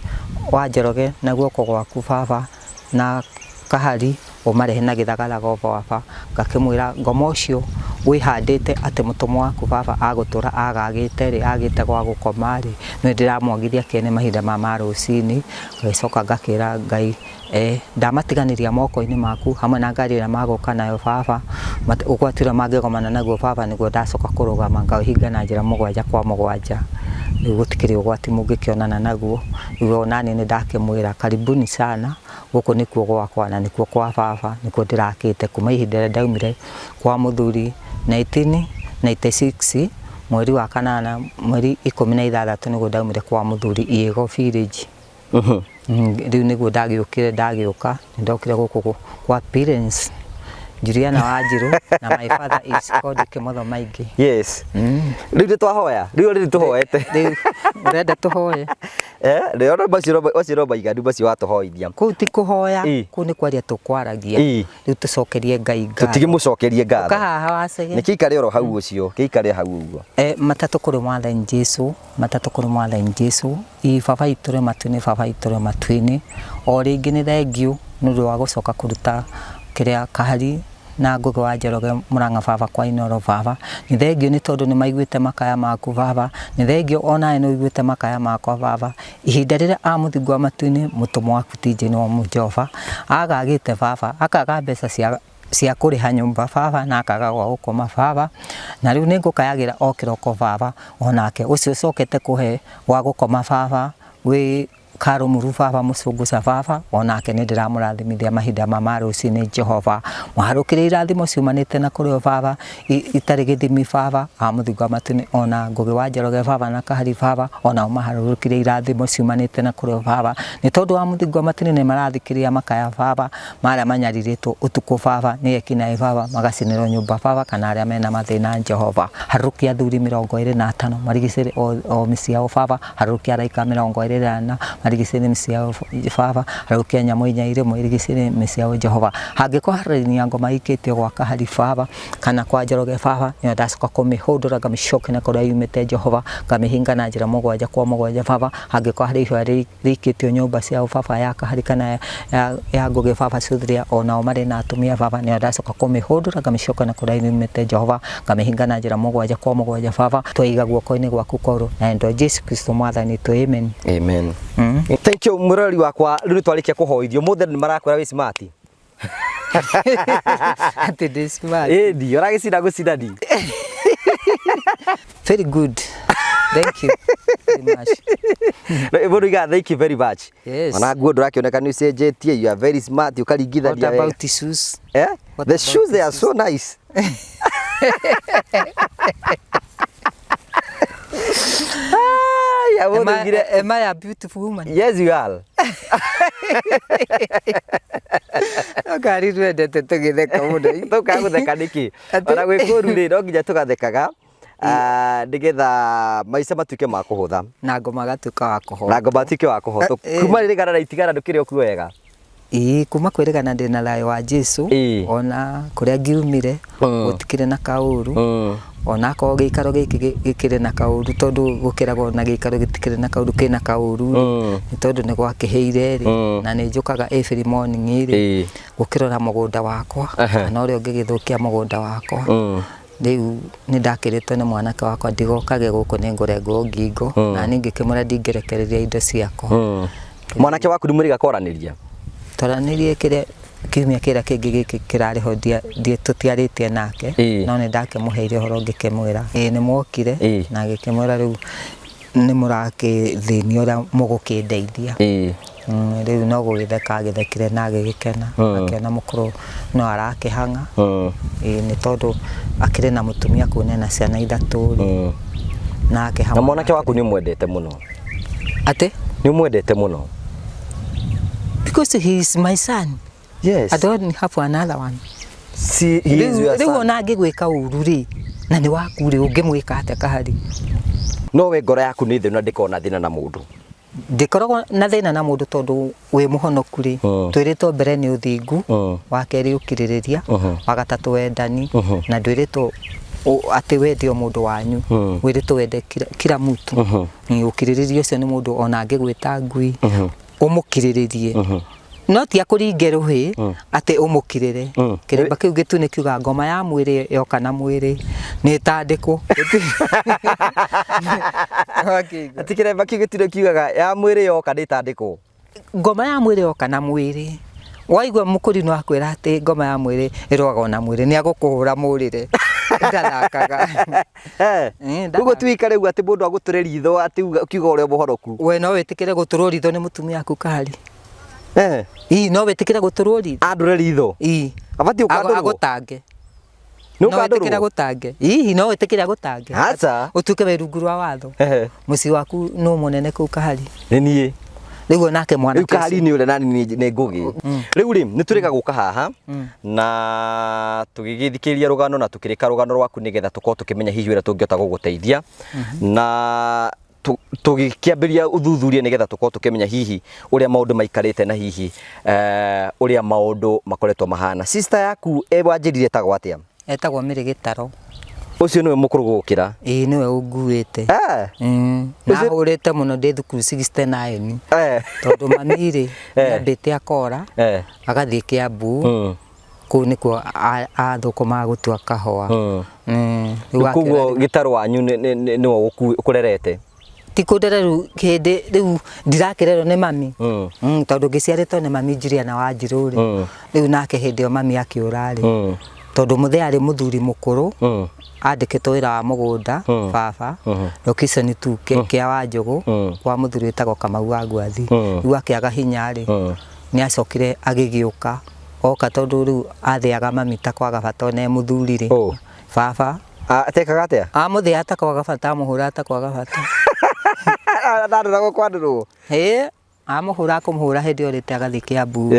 C: wa Njoroge na guoko gwaku Baba na kahari umarehe na githagalago Baba ngakimwira ngoma ucio wihandite ati mutomo waku Baba agutura agagite ri agite gwa gukoma ri ni ndiramwagithia kene mahinda ma marucini gacoka ngakira Ngai ndamatiganiria moko-ini maku hamwe na ngari ĩrĩa magoka nayo Baba ũgwatira mangĩgomana naguo Baba nĩguo ndacoka kũrũgama ngaũhinga na njĩra 7 kwa 7 nĩguo gũtikĩrĩ ũgwati mũngĩkĩonana naguo nĩguo nani nĩ ndakĩmwĩra karibuni sana gũkũ nĩkuo gwakwa na nĩkuo kwa Baba nĩkuo ndĩrakĩte kuma ihinda rĩrĩa ndaumire kwa mũthuri 1996 mweri wa kanana mweri 16 nĩguo ndaumire kwa mũthuri Iego Village riu niguo ndagiuka ndokire guku kwa parents Juliana Wanjiru na my father is called Kimotho Maingi.
A: Yes. Riu twahoya riu tuhoete
C: riu urenda tuhoye
A: riu basi baiga ndu basi watuhoithia
C: ku ti kuhoya ku ni kwaria tukwaragia riu tucokerie Ngai ngatho
A: tutigimucokerie ngatho
C: kahaha wasege
A: ni kikare oro hau ucio kikare hau uguo
C: matatu kuri mwathani Jesu i Baba itore matwini o ringi ni thengiu nundu wa gucoka kuruta kiria kahari na ngugi wa Njoroge Murang'a Baba kwa inoro Baba ni thengiu ni tondu ni maiguite makaya maku Baba ni thengiu ona eno iguite makaya makwa Baba ihinda riria amuthingwa matwini mutomo waku tinje no Jehova agagite Baba akaga mbeca cia kuriha nyumba Baba na akaga gwa gukoma Baba na riu ningukayagira o kiroko Baba onake ucio cokete kuhe wa gukoma Baba wi Karo Muru Baba mucunguca Baba onake ni ndiramurathimithia mahinda ma marucini Jehova muharukire irathimo ciumanite na kurio Baba itari githimi Baba amuthingwa matini ona ngugi wa Njoroge Baba na kahari Baba ona maharukire irathimo ciumanite na kurio Baba ni tondu amuthingwa matini ni marathikiria makaya Baba maria manyariritwo utuku Baba ni ekinae Baba magacinirwo nyumba Baba kana aria mena mathina Jehova harukia athuri 25 marigicire o miciao Baba harukia araika 24 marigicire miciao Baba harukia nyamo inyaire marigicire miciao Jehova hangiko harania ngoma ikitio gwa kahari Baba kana kwa Njoroge Baba ni ndacoka kumihundura ngamicoke na kuria yumite Jehova ngamihinga na njira 7 kwa 7 Baba hangiko hari ihwa rikitio nyumba ciao Baba ya kahari kana ya ngugi Baba cuthiria ona mari na atumia Baba ni ndacoka kumihundura ngamicoke na kuria yumite Jehova ngamihinga na njira 7 kwa 7 Baba twaiga guoko-ini gwaku koru na ndo Jesu Kristo mwathani tu amen
A: amen. Thank you murori wakwa riu twarikia kuhoithio muthe ni marakwira wi smart
C: ati this smart
A: di uragicira gucira di
C: very good thank you very much
A: Eboriga thank you very much
C: yes
A: ona nguo ndurakioneka ni ucenjetie you are very smart ukaringithania
C: what about the shoes
A: the shoes they are so nice
C: am I a beautiful woman?
A: Yes, you are.
C: Ngari rwendete tugitheka muno
A: tukagutheka niki ona gwikuru ri no nginya tugathekaga ndigetha maica matuike ma kuhutha
C: na ngoma gatuika wa kuhotwo
A: na ngoma tuike wa kuhotwo kuma ririgana na itigana ndukire okuwega
C: kuma kwirigana ndina layo wa Jesu ona kuria ngiumire gutikire na kauru ona ko giikaro gikire na kauru tondu gukiragwo na giikaro gitikire na kauru kina kauru ni tondu ni gwakiheire ri na ni njukaga every morning ri gukirora mugunda wakwa na uria ngigithukia mugunda wakwa riu ni ndakiritwo ni mwanake wakwa ndigokage guku ni ngurengwo ngingo na ni ngikimura ndingerekereria indo ciakwa
A: mwanake waku ndimuriga koraniria
C: toranirie kire kiumia kira kingi giki kirariho die tutiaritie nake no ni ndakimuheire horo ngikimwira ni mwokire na ngikimwira riu ni murakithinio ria mugukindeithia riu no gugitheka agithekire na agigikena akiona mukuru no arakihanga ni tondu akire na mutumia kune na ciana ithatu na akihama
A: na mwanake waku ni mwendete muno
C: ate
A: ni mwendete muno
C: because he is my son.
A: Yes.
C: I don't have another one.
A: See, he is your son.
C: Riu na ngigwika uru ri na ni waku ri ungimwika ate kahari.
A: No we ngoro yaku ni thina ndikona thina na mundu.
C: Ndikoragwo na thina na mundu tondu wi muhonoku ri twiritwo mbere ni uthingu wa keri ukiririria wa gatatu wendani na ndwiritwo ati wendio mundu wanyu wiritwo wende kila mtu ukiririria ucio ni mundu ona ngigwita ngui umukiriririe no ti akuringe ruhi ati umukirire kiremba kiu gitu ni kiuga ngoma ya mwiri yoka na mwiri ni tandiko
A: ati kiremba kiu gitu kiugaga ya mwiri yoka ni tandiko
C: ngoma ya mwiri yoka na mwiri waigwa mukuri no akwira ati ngoma ya mwiri iroga na mwiri ni agukuhura murire ndathakaga
A: ugo twikare ugu ati mundu aguture ritho ati ukiuga uria muhoroku
C: we no witikire guturwo ritho ni mutumia aku kahari no witikire guturwo ritho
A: andure ritho abati ukandurwo
C: agutange
A: no
C: witikire gutange no witikire gutange
A: acha
C: utuke we rungu rwa watho muci waku no munene ku kahari
A: ni nie
C: riu nake mwana
A: kahari ni ule nani ni ngugi riu ri ni turega guka haha na tugigithikiria rugano na tukirika rugano rwaku nigetha tuko tukimenya hihi wira tungiota guguteithia na tugikiambiria uthuthuria nigetha tuko tukimenya hihi uria maundu maikarite na hihi uria maundu makoretwo mahana sister yaku ewanjirire tagwa atia
C: etagwo Miri Gitaro
A: ucio niwe mukuru gukira
C: niwe unguite na urete muno ndi thukuru 69 tondu mamiri ambite akora agathie Kiambu ku nikuo athukuma gutua kahua
A: kuguo Gitaro wanyu niwe ukurerete
C: tikundere kindi riu ndirakirerwo ni mami tondu ngiciaritwo ni mami Juliana wa Njiruri riu nake hindi o mami akiurari tondu muthe ari muthuri mukuru andikitwo wira wa mugunda baba location tuke kia wa Njugu kwa muthuri witagwo Kamau wa Ngwathi riu akiaga hinya ri ni acokire agigiuka oka tondu riu athiaga mami takwaga bata ne muthuri ri baba
A: atekaga atia
C: muthe atakwaga bata muhura atakwaga bata
A: ndarura kwandurwo
C: amuhura kumuhura hindi orite agathi Kiambu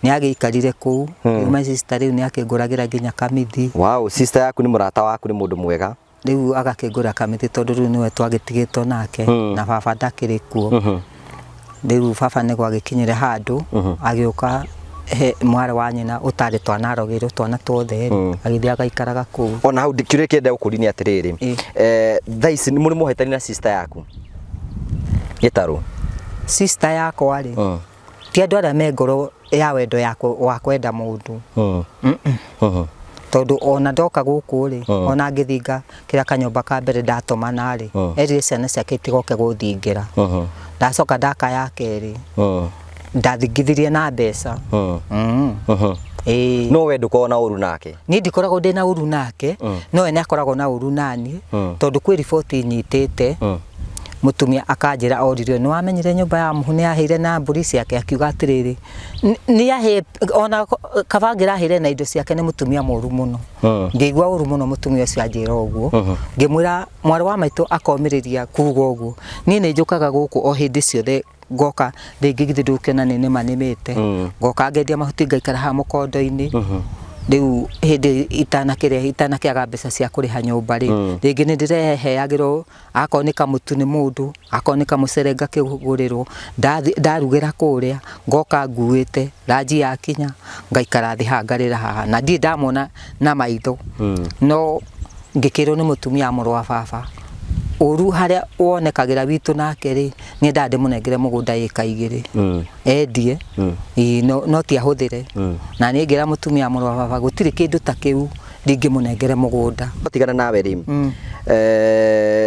C: ni agiikarire ku my sister riu ni akinguragira nginya kamithi
A: wow sister yaku ni murata waku ni mundu mwega
C: riu agakingura kamithi tondu riu niwe twagitigitwo nake na baba ndakiri kuo riu baba ni gwagikinyire handu agiuka mwari wa nyina utari twanarogirwo twana twothe agithia agaikaraga ku
A: ona hau ndikire kende ukuri atiriri thaici ni muri muhetani na sister yaku Gitaro
C: sister yakwa ri ti andu aria me ngoro ya wendo wa kwenda mundu tondu ona ndoka guku ri ona ngithinga kira kanyumba ka mbere ndatomana ri erire ciana ciake itigoke guthingira ndacoka ndaka ya keri ndathingithirie na mbeca
A: no we ndukona uru nake
C: ni ndikoragwo ndina uru nake no ene akoragwo na uru nani tondu kwi riboti nyitite mutumia akanjira oririo ni wamenyire nyumba ya muhu ni aheire na mburi ciake akiuga atiriri ni ahe ona kabangira aheire na indo ciake ni mutumia moru muno ngigwa uru muno mutumia ucio anjira uguo ngimwira mwari wa maitu akomiriria kuuga uguo ni njukaga guku o hindi ciothe ngoka ringi githiruke na nene manimite ngoka ngendia mahuti ngaikara ha mukondo-ini riu hindi itanakiaga mbeca cia kuriha nyumba ri ringi ni ndireheagirwo akonika mutu ni mundu akonika mucerenga kigurirwo ndarugira kuria ngoka nguite ranji yakinya ngaikara thi hangarira haha na ndi ndamona na maitho no ngikirwo ni mutumia muru wa baba uru haria wonekagira witu nake ri ni ndande munengere mugunda ika 2 endie no ti ahuthire na ni ngira mutumia muru wa baba gutiri kindu ta kiu ndingi munengere mugunda
A: batigana nawe ri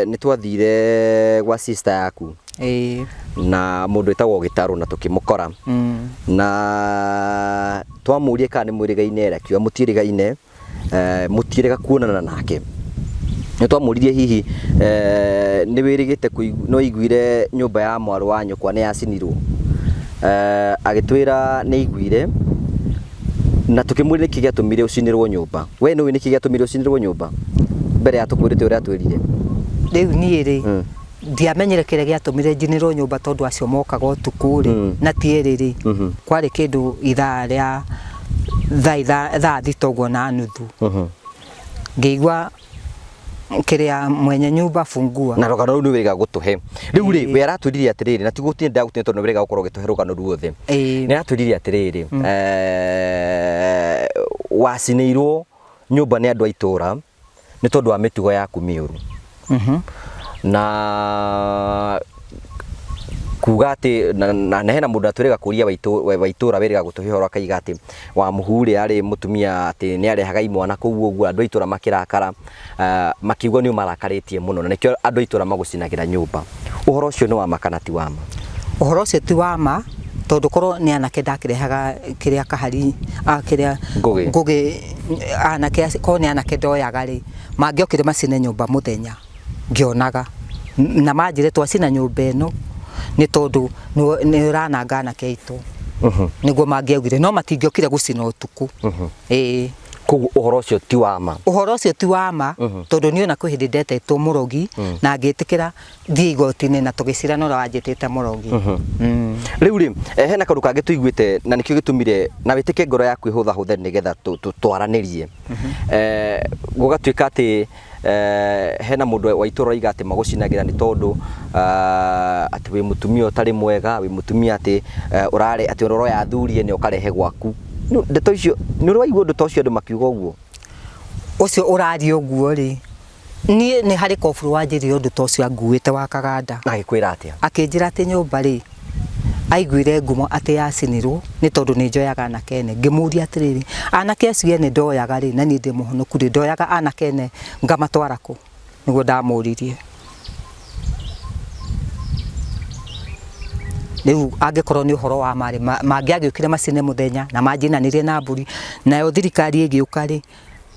A: ni twathire gwa sister yaku na mundu etagwo Gitaru na tukimukora na twamurie kana ni mwirigaine akiwa mutiriga kuonana nake ni twamuririe hihi ni wirigite no iguire nyumba ya mwaru wa nyukwa ni yacinirwo agitwira ni iguire na tukimurire niki giatumire ucinirwo nyumba we no niki giatumire ucinirwo nyumba mbere ya tukwirite uria twirire
C: riu ni ri ndiamenyere kire giatumire njinirwo nyumba tondu acio mokaga utukuri na tieriri kwari kindu ithaa ria thaa thitoguo na nuthu ngeigua kiria mwenye nyumba fungua
A: na rogano ni wega gutuhe riu ri we aratwirire atiriri na tigutinda ndagutine tondu wega gukorwo gituhe rogano ruothe ni aratwirire atiriri wacinirwo nyumba ni andu aitura ni tondu wa mitugo yaku miuru na kuga ati na hena mundu atwirega kuria waitura wiriga gutuhe horo akaiga ati wa muhuri ari mutumia ati ni arehaga imwana kuguo uguo andu aitura makirakara makiugwa ni marakaritie muno na nikio andu aitura magucinagira nyumba uhoro ucio ni wa makana ti wama
C: uhoro ucio ti wama tondu korwo ni anake ndakirehaga kiria kahari kiria ngugi anake korwo ni anake ndoyaga ri mangiokire macine nyumba muthenya ngionaga na manjire twacina nyumba eno ni tondu ni urananga anake aitu niguo mangiaugire no matingiokire gucina utuku
A: kugu uhoro ucio ti wama
C: tondu ni ona kwihindi ndetetwo murogi na ngitikira thii igoti-ini na tugicira no wanjitite murogi
A: riu ri hena kandu kangi tuiguite na nikio gitumire na witike ngoro yaku ihutha huthe nigetha twaranirie gugatuika ati hena mundu wa itura iga ati magucinagira ni tondu ati wi mutumia utari mwega wi mutumia ati urare ati uroro ya thurie ni ukarehe gwaku ndeto icio ni urwaigua ndeto icio andu makiuga uguo
C: ucio urari uguo ri ni hari kofuru wanjiri undu ta ucio anguite wa kaganda
A: agikwira atia
C: akinjira ati nyumba ri aiguire ngumo ati yacinirwo ni tondu ni njoyaga anakene ngimuria atiriri anake acio ni ndoyaga ri na ni ndi muhonoku ri ndoyaga anakene ngamatwara ku niguo ndamuririe riu angikorwo ni uhoro wa mari mangiagiukire macine muthenya na manjinanirie na mburi nayo thirikari igiuka ri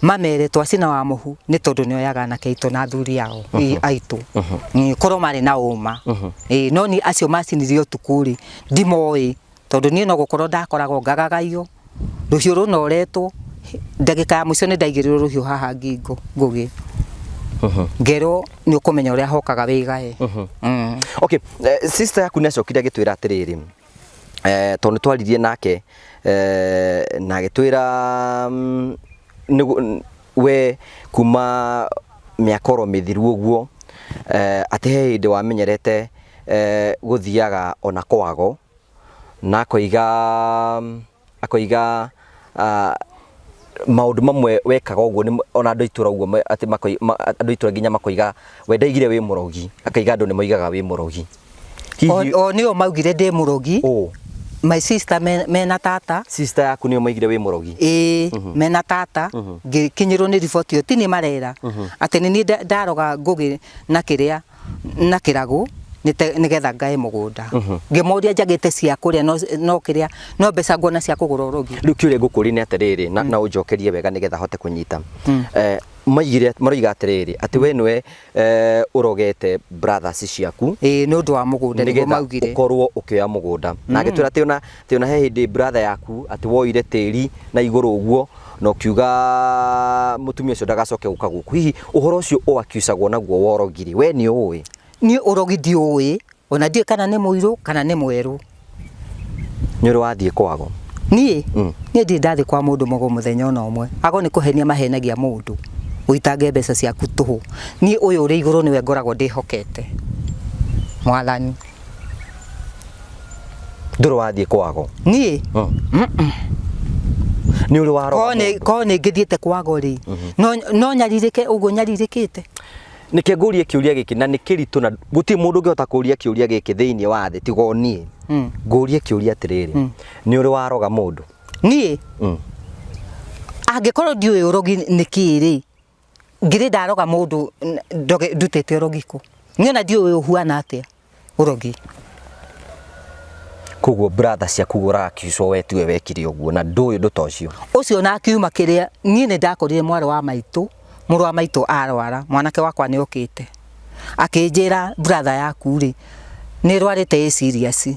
C: mamere twacina wa muhu ni tondu ni oyaga anake aitu na thuri yao aitu korwo mari na uma no ni acio macinirio tukuri ndimoi tondu ni no gukorwo ndakoragwo ngagagaio ruhiu runoretwo ndagika ya muico ni ndaigirirwo ruhiu haha ngingo ngugi ngero ni ukumenya uria hokaga wigae
A: okay sister yaku necokire agitwira atiriri tondu twaririe nake na agitwira we kuma miakoro mithiru uguo ati he hindi wamenyerete guthiaga ona kwago na akoiga maundu mamwe wekaga uguo ona andu itura uguo ati andu itura nginya makoiga we ndaigire wi murogi akaiga andu ni moigaga wi murogi
C: o ni o maugire ndi murogi my sister mena tata
A: sister yaku ni o maigire wi murogi
C: mena tata ngikinyirwo ni riboti yo tini marera ati ni ndaroga ngugi na kiria na kiragu nigetha ngae mugunda ngimuria njagite cia kuria no kiria no mbeca ngona cia kugura urogi
A: riu kiuria ngukuri ni atiriri na unjokerie wega nigetha hote kunyita maroiga atiriri ati we niwe urogete brothers ciaku
C: ni undu wa mugunda niguo maugire
A: ukorwo ukioya mugunda na agitwira ati ona he hindi brother yaku ati woire tiri na iguru uguo no kiuga mutumia ucio ndagacoke guka guku hihi uhoro ucio wakiusagwo naguo worogiri we ni uwi
C: ni urogi ndiui ona ndie kana ni muiru kana ni mweru
A: nyoro wathie kwago
C: niĩ ndi ndathi kwa mũndũ mũgo mũthenya ona ũmwe ago nĩ kũhenia mahenagia mũndũ uitange mbeca ciaku tũhũ niĩ ũyũ ũrĩ igũrũ nĩwe ngoragwo ndĩhokete Mwathani
A: ndũrĩ wathiĩ kwago
C: niĩ
A: nĩ ũrĩ waroga
C: ko nĩ ngĩthiĩte kwago rĩ no nyarirĩke ũguo nyarirĩkĩte
A: nĩke ngũrie kĩũria gĩkĩ na nĩ kĩritũ na gũtirĩ mũndũ ũngĩhota kũria kĩũria gĩkĩ thĩinĩ wa thĩ tiga niĩ ngũrie kĩũria atĩrĩrĩ nĩ ũrĩ waroga mũndũ
C: niĩ angĩkorwo ndiũĩ ũrogi nĩ kĩĩ ngĩrĩ ndaroga mũndũ ndutĩte ũrogi kũ niĩ ona ndiũĩ ũhuana atĩa ũrogi
A: koguo brother ciaku ũrakiucwo we tiwe wekire ũguo na ndũĩ ũndũ ta ũcio
C: na akiuma kĩrĩa niĩ nĩ ndakorire mũrũ wa maitũ arwara mwanake wakwa nĩ okĩte akĩnjĩra brother yaku rĩ nĩ rwarĩte serious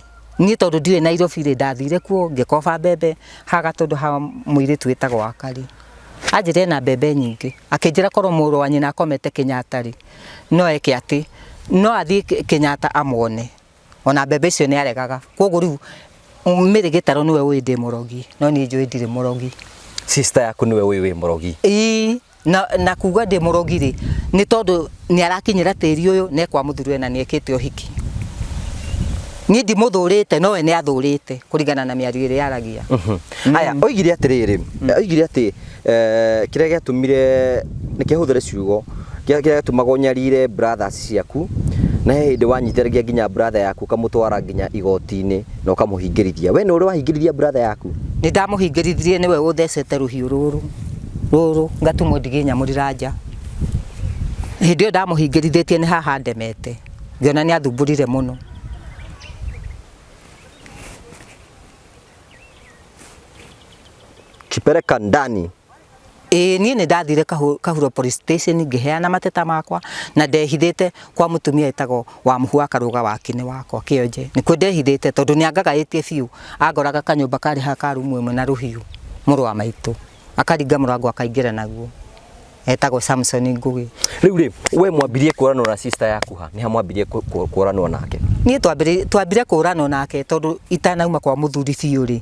C: niĩ tondũ ndiũĩ Nairobi rĩ ndathire kuo ngĩkoba mbembe haga tondũ ha mũirĩtu wĩtagwo Akari anjĩre na mbembe nyingĩ akĩnjĩra korwo mũrũ wa nyina akomete Kenyatta rĩ no eke atĩ no athiĩ Kenyatta amwone ona mbembe icio nĩ aregaga koguo rĩu mĩrĩ gĩtaro nĩwe ũĩ ndĩ mũrogi no niĩ njũĩ ndirĩ mũrogi
A: sister yaku nĩwe ũĩ wĩ mũrogi
C: na kuga ndĩ mũrogi rĩ nĩ tondũ nĩ arakinyĩra tĩri ũyũ na kwa mũthuri na nĩ ekĩte ũhiki niĩ ndimũthũrĩte no we nĩ athũrĩte kũringana na mĩario ĩrĩa yaragia
A: aya oigire atĩrĩrĩ oigire atĩ kĩrĩa gĩatũmire nĩ kĩhũthĩre ciugo kĩrĩa gĩatũmaga ũnyarire brothers ciaku na he hĩndĩ wanyitĩrĩria nginya brother yaku kamũtwara nginya igoti-inĩ na ũkamũhingĩrithia we nĩ ũrĩ wahingĩrithia brother yaku
C: nĩ ndamũhingĩrithirie nĩwe ũthecete rũhiũ rũrũ ngatumwo ndigĩnyamũrĩra nja hĩndĩ ĩyo ndamũhingĩrithĩtie nĩ haha ndemete ngĩona nĩ athumburire mũno
A: kipeleka ndani
C: niĩ nĩ ndathire Kahuro police station ngĩheana mateta makwa na ndehithĩte kwa mũtumia etagwo wa mũhua Karũga wa kine wakwa kĩonje nĩkuo ndehithĩte tondũ nĩ angagaĩtie biũ angoraga kanyũmba karĩ ha karumu ĩmwe na rũhiũ mũrũ wa maitũ akaringa mũrango akaingĩra naguo etagwo Samson Ngugi
A: rĩu rĩ we mwambirie kũranwo na sister yaku ha nĩ ha mwambirie kũranwo nake
C: niĩ twambire kũranwo nake tondũ itanauma kwa mũthuri biũ rĩ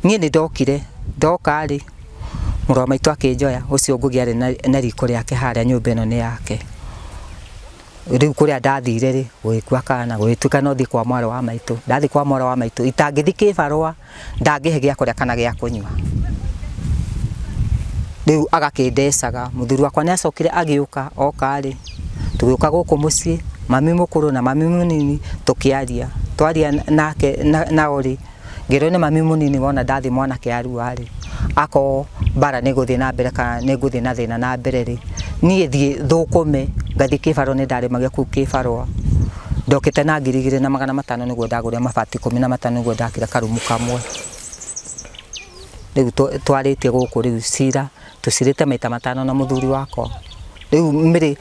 C: niĩ nĩ ndokire ndoka rĩ mũrũ wa maitũ akĩnjoya ũcio Ngugi arĩ na riko rĩake harĩa nyũmba ĩno nĩ yake rĩu kũrĩa ndathire rĩ gũgĩkua kana gũgĩtuĩka no thiĩ kwa mwarĩ wa maitũ ndathi kwa mwarĩ wa maitũ itangĩthi kĩbarũa ndangĩhe gĩa kũrĩa kana gĩa kũnyua rĩu agakĩndecaga mũthuri wakwa nĩ acokire agĩũka oka rĩ tũgĩũka gũkũ mũciĩ mami mũkũrũ na mami mũnini tũkĩaria twaria nake nao rĩ ngĩrwo nĩ mami mũnini wona ndathi mwanake arua rĩ ako bara nĩ gũthiĩ na mbere kana nĩ gũthiĩ na thĩna na mbere rĩ niĩ thiĩ thũkũme ngathi kĩbarũa nĩ ndarĩmagia kũu kĩbarũa ndokĩte na 2,500 nĩguo ndagũrire mabati 15 nĩguo ndakire karumu kamwe rĩu twarĩtie gũkũ rĩu cira tũcirĩte maita 5 na mũthuri wakwa rĩu mĩrĩ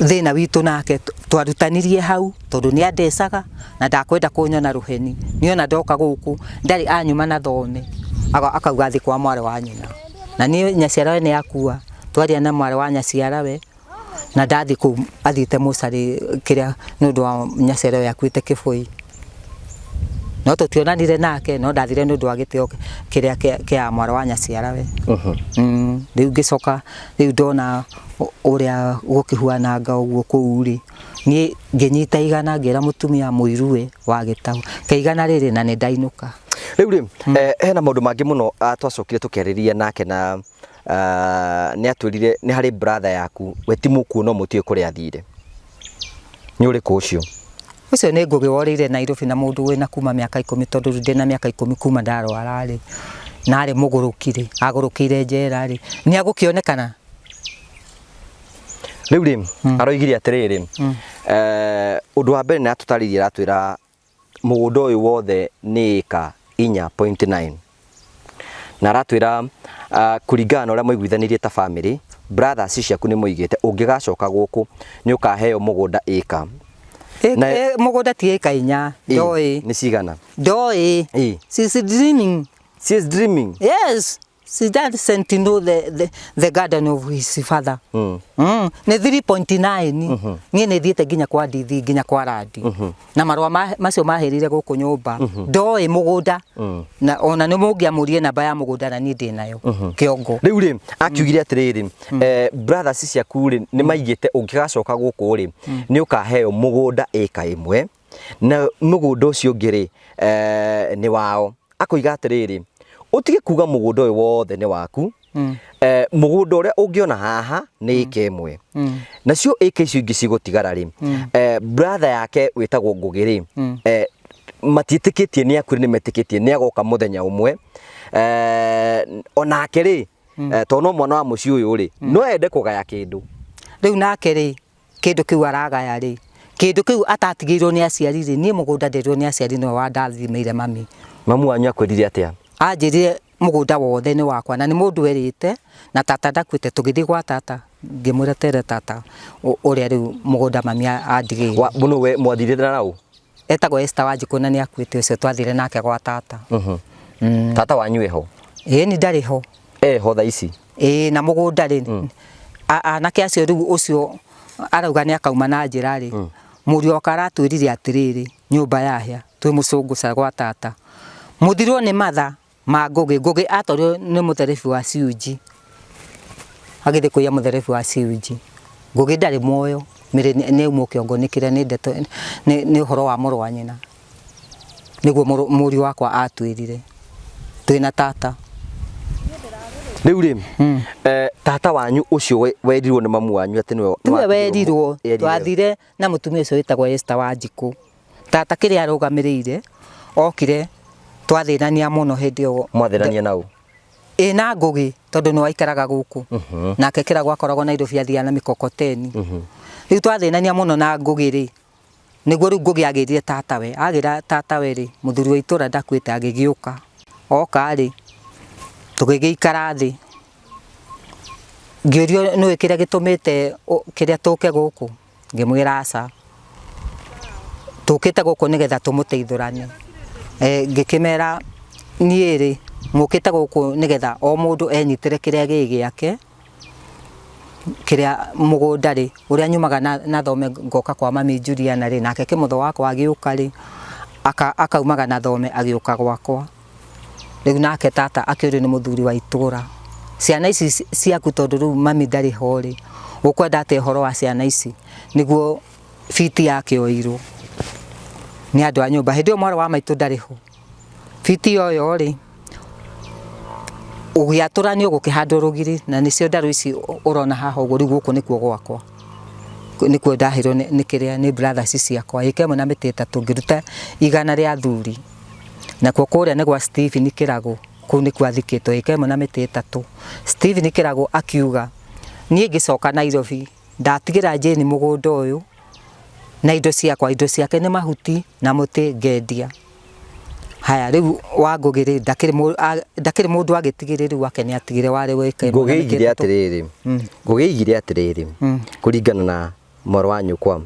C: thĩna witũ nake twarutanirie hau tondũ nĩ andecaga na ndakwenda kũnyona rũheni niĩ ona ndoka gũkũ ndarĩ anyuma na thome akauga thiĩ kwa mwarĩ wa nyina na niĩ nyaciarawe nĩ akua twaria na mwarĩ wa nyaciarawe na ndathi kũu athiĩte mũcarĩ kĩrĩa nĩ ũndũ wa nyaciarawe akuĩte Kĩbũi no tũtionanire nake no ndathire nĩ ũndũ wa gĩtĩo kĩrĩa kĩa mwarĩ wa nyaciarawe rĩu ngĩcoka rĩu ndona ũrĩa gũkĩhuanaga ũguo kũu rĩ niĩ ngĩnyita igana ngĩra mũtumia mũiruwe wa Gĩtaũ kaigana rĩrĩ na nĩ ndainũka
A: rĩu rĩ hena maũndũ mangĩ mũno twacokire tũkĩarĩrĩria nake na nĩ atwĩrire nĩ harĩ brother yaku we ti mũkuo no mũtiĩ kũrĩa athire nĩ ũrĩkũ ũcio
C: ũcio nĩ Ngugi worĩire Nairobi na mũndũ wĩna kuma mĩaka 10 tondũ ndĩna mĩaka 10 kuma ndarwara rĩ na arĩ mũgũrũkire agũrũkĩire njera rĩ nĩ agũkĩonekana
A: rĩu rĩ aroigire atĩrĩrĩ ũndũ wa mbere nĩ atũtarĩirie aratwĩra mũgũnda ũyũ wothe nĩ ĩka 4.9 na aratwĩra kũringana na ũrĩa mwaiguithanirie ta family brothers ciaku nĩ moigĩte ũngĩgacoka gũkũ nĩ ũkaheo mũgũnda ĩka
C: mũgũnda ti ĩka 4 ndoĩ
A: nĩ cigana
C: ndoĩ she is dreaming
A: she is dreaming
C: yes she doesn't know the garden of his father. Nĩ 3.9 niĩ nĩ thiĩte nginya kwa ndithi nginya kwa radi na marũa macio maherire gũkũ nyũmba ndoĩ mũgũnda na ona nĩ mũngĩamũrie namba ya mũgũnda na niĩ ndĩ nayo kĩongo.
A: Rĩu rĩ akiugire atĩrĩrĩ brothers ciaku rĩ nĩ maigĩte ũngĩgacoka gũkũ rĩ nĩ ũkaheo mũgũnda ĩka ĩmwe na mũgũnda ũcio ũngĩ rĩ nĩ wao. Akoiga atĩrĩrĩ utige kuga mũgũnda ũyũ wothe nĩ waku. Mũgũnda ũrĩa ũngĩona haha nĩ ĩka ĩmwe nacio ĩka icio ingĩ cigũtigara rĩ brother yake wĩtagwo Ngũgĩ rĩ matiĩtĩkĩtie nĩ akuĩrĩ nĩ metĩkĩtie nĩ agoka mũthenya ũmwe onake rĩ tondũ no mwana wa mũciĩ ũyũ rĩ no ende kũgaya kĩndũ.
C: Rĩu nake rĩ kĩndũ kĩu aragaya rĩ kĩndũ kĩu atatigĩirwo nĩ aciari rĩ niĩ mũgũnda nderirwo nĩ aciari nĩwe wandathimeire mami.
A: Mamu wanyu akwĩrire atĩa?
C: Anjĩrire mũgũnda wothe nĩ wakwa na nĩ mũndũ erĩte na tata ndakuĩte tũgĩthiĩ gwa tata ngĩmwĩra tere tata ũrĩa rĩu mũgũnda mami andigĩire.
A: Mũno we mwathire na naũ?
C: Etagwo Esther Wanjikũ na nĩ akuĩte ũcio twathire nake gwa tata.
A: Tata wanyu eho?
C: Ĩĩ nĩ ndarĩ ho.
A: Eho thaa ici?
C: Ĩĩ na mũgũnda rĩ anake acio rĩu ũcio arauga nĩ akauma na njĩra rĩ mũriũ oka aratwĩrire atĩrĩrĩ nyũmba yahĩa twĩ mũcũngũca gwa tata mũthirwo nĩ matha ma Ngũgĩ atwarirwo nĩ mũtherebi wa ciunji agĩthiĩ kũiya mũtherebi wa ciunji. Ngũgĩ ndarĩ muoyo mĩrĩ nĩ umwo kĩongo nĩ kĩrĩa nĩ ndeto nĩ ũhoro wa mũrũ wa nyina nĩguo mũriũ wakwa atwĩrire twĩna tata.
A: Rĩu rĩ tata wanyu ũcio werirwo nĩ mamu wanyu atĩ
C: nĩwe werirwo twathire na mũtumia ũcio wĩtagwo Esther Wanjikũ. Tata kĩrĩa arũgamĩrĩire okire twathĩnania mũno hĩndĩ ĩyo.
A: Mwathĩnania naũ?
C: Ĩĩ na Ngũgĩ tondũ nĩ waikaraga gũkũ nake kĩragũ akoragwo Nairobi athiaga na mĩkokoteni. Rĩu twathĩnania mũno na Ngũgĩ rĩ nĩguo rĩu Ngũgĩ agĩrire tata we agĩra tata we rĩ mũthuri wa itũũra ndakuĩte agĩgĩũka oka rĩ tũgĩgĩikara thĩ ngĩũrio nĩwe kĩrĩa gĩtũmĩte kĩrĩa tũke gũkũ ngĩmwĩra aca tũkĩte gũkũ nĩgetha tũmũteithũranie. Ngĩkĩmera niĩ rĩ mũkĩte gũkũ nĩgetha o mũndũ enyitĩre kĩrĩa gĩgĩake kĩrĩa mũgũnda rĩ ũrĩa nyumaga na thome ngoka kwa mami Juliana rĩ nake kĩmũtho wakwa agĩũka rĩ akaumaga na thome agĩũka gwakwa. Rĩu nake tata akĩũrio nĩ mũthuri wa itũũra ciana ici ciaku tondũ rĩu mami ndarĩ ho rĩ ũkwenda atĩ ũhoro wa ciana ici nĩguo biti yakĩoirwo nĩ andũ a nyũmba. Hĩndĩ ĩyo mwarĩ wa maitũ ndarĩ ho biti yoyo rĩ ũgĩatũranio gũkĩhandwo rũgiri na nĩcio ndarũ ici ũrona haha ũguo rĩu gũkũ nĩkuo gwakwa nĩkuo ndahĩrwo nĩ kĩrĩa nĩ brothers ciakwa ĩka ĩmwe na mĩtĩ ĩtatũ ngĩruta 100 rĩa athuri nakuo kũrĩa nĩ gwa Stephen Kĩragũ kũu nĩkuo athikĩtwo ĩka ĩmwe na mĩtĩ ĩtatũ. Stephen Kĩragũ akiuga niĩ ngĩcoka Nairobi ndatigĩra Jane mũgũnda ũyũ na indo ciakwa indo ciake nĩ mahuti na mũtĩ ngendia. Haya rĩu wa Ngũgĩ rĩ ndakĩrĩ mũndũ agĩtigĩrĩrĩ wake nĩ atigĩre warĩ wĩka.
A: Ngũgĩ igire atĩrĩrĩ kũringana na mwarĩ wa nyũkwa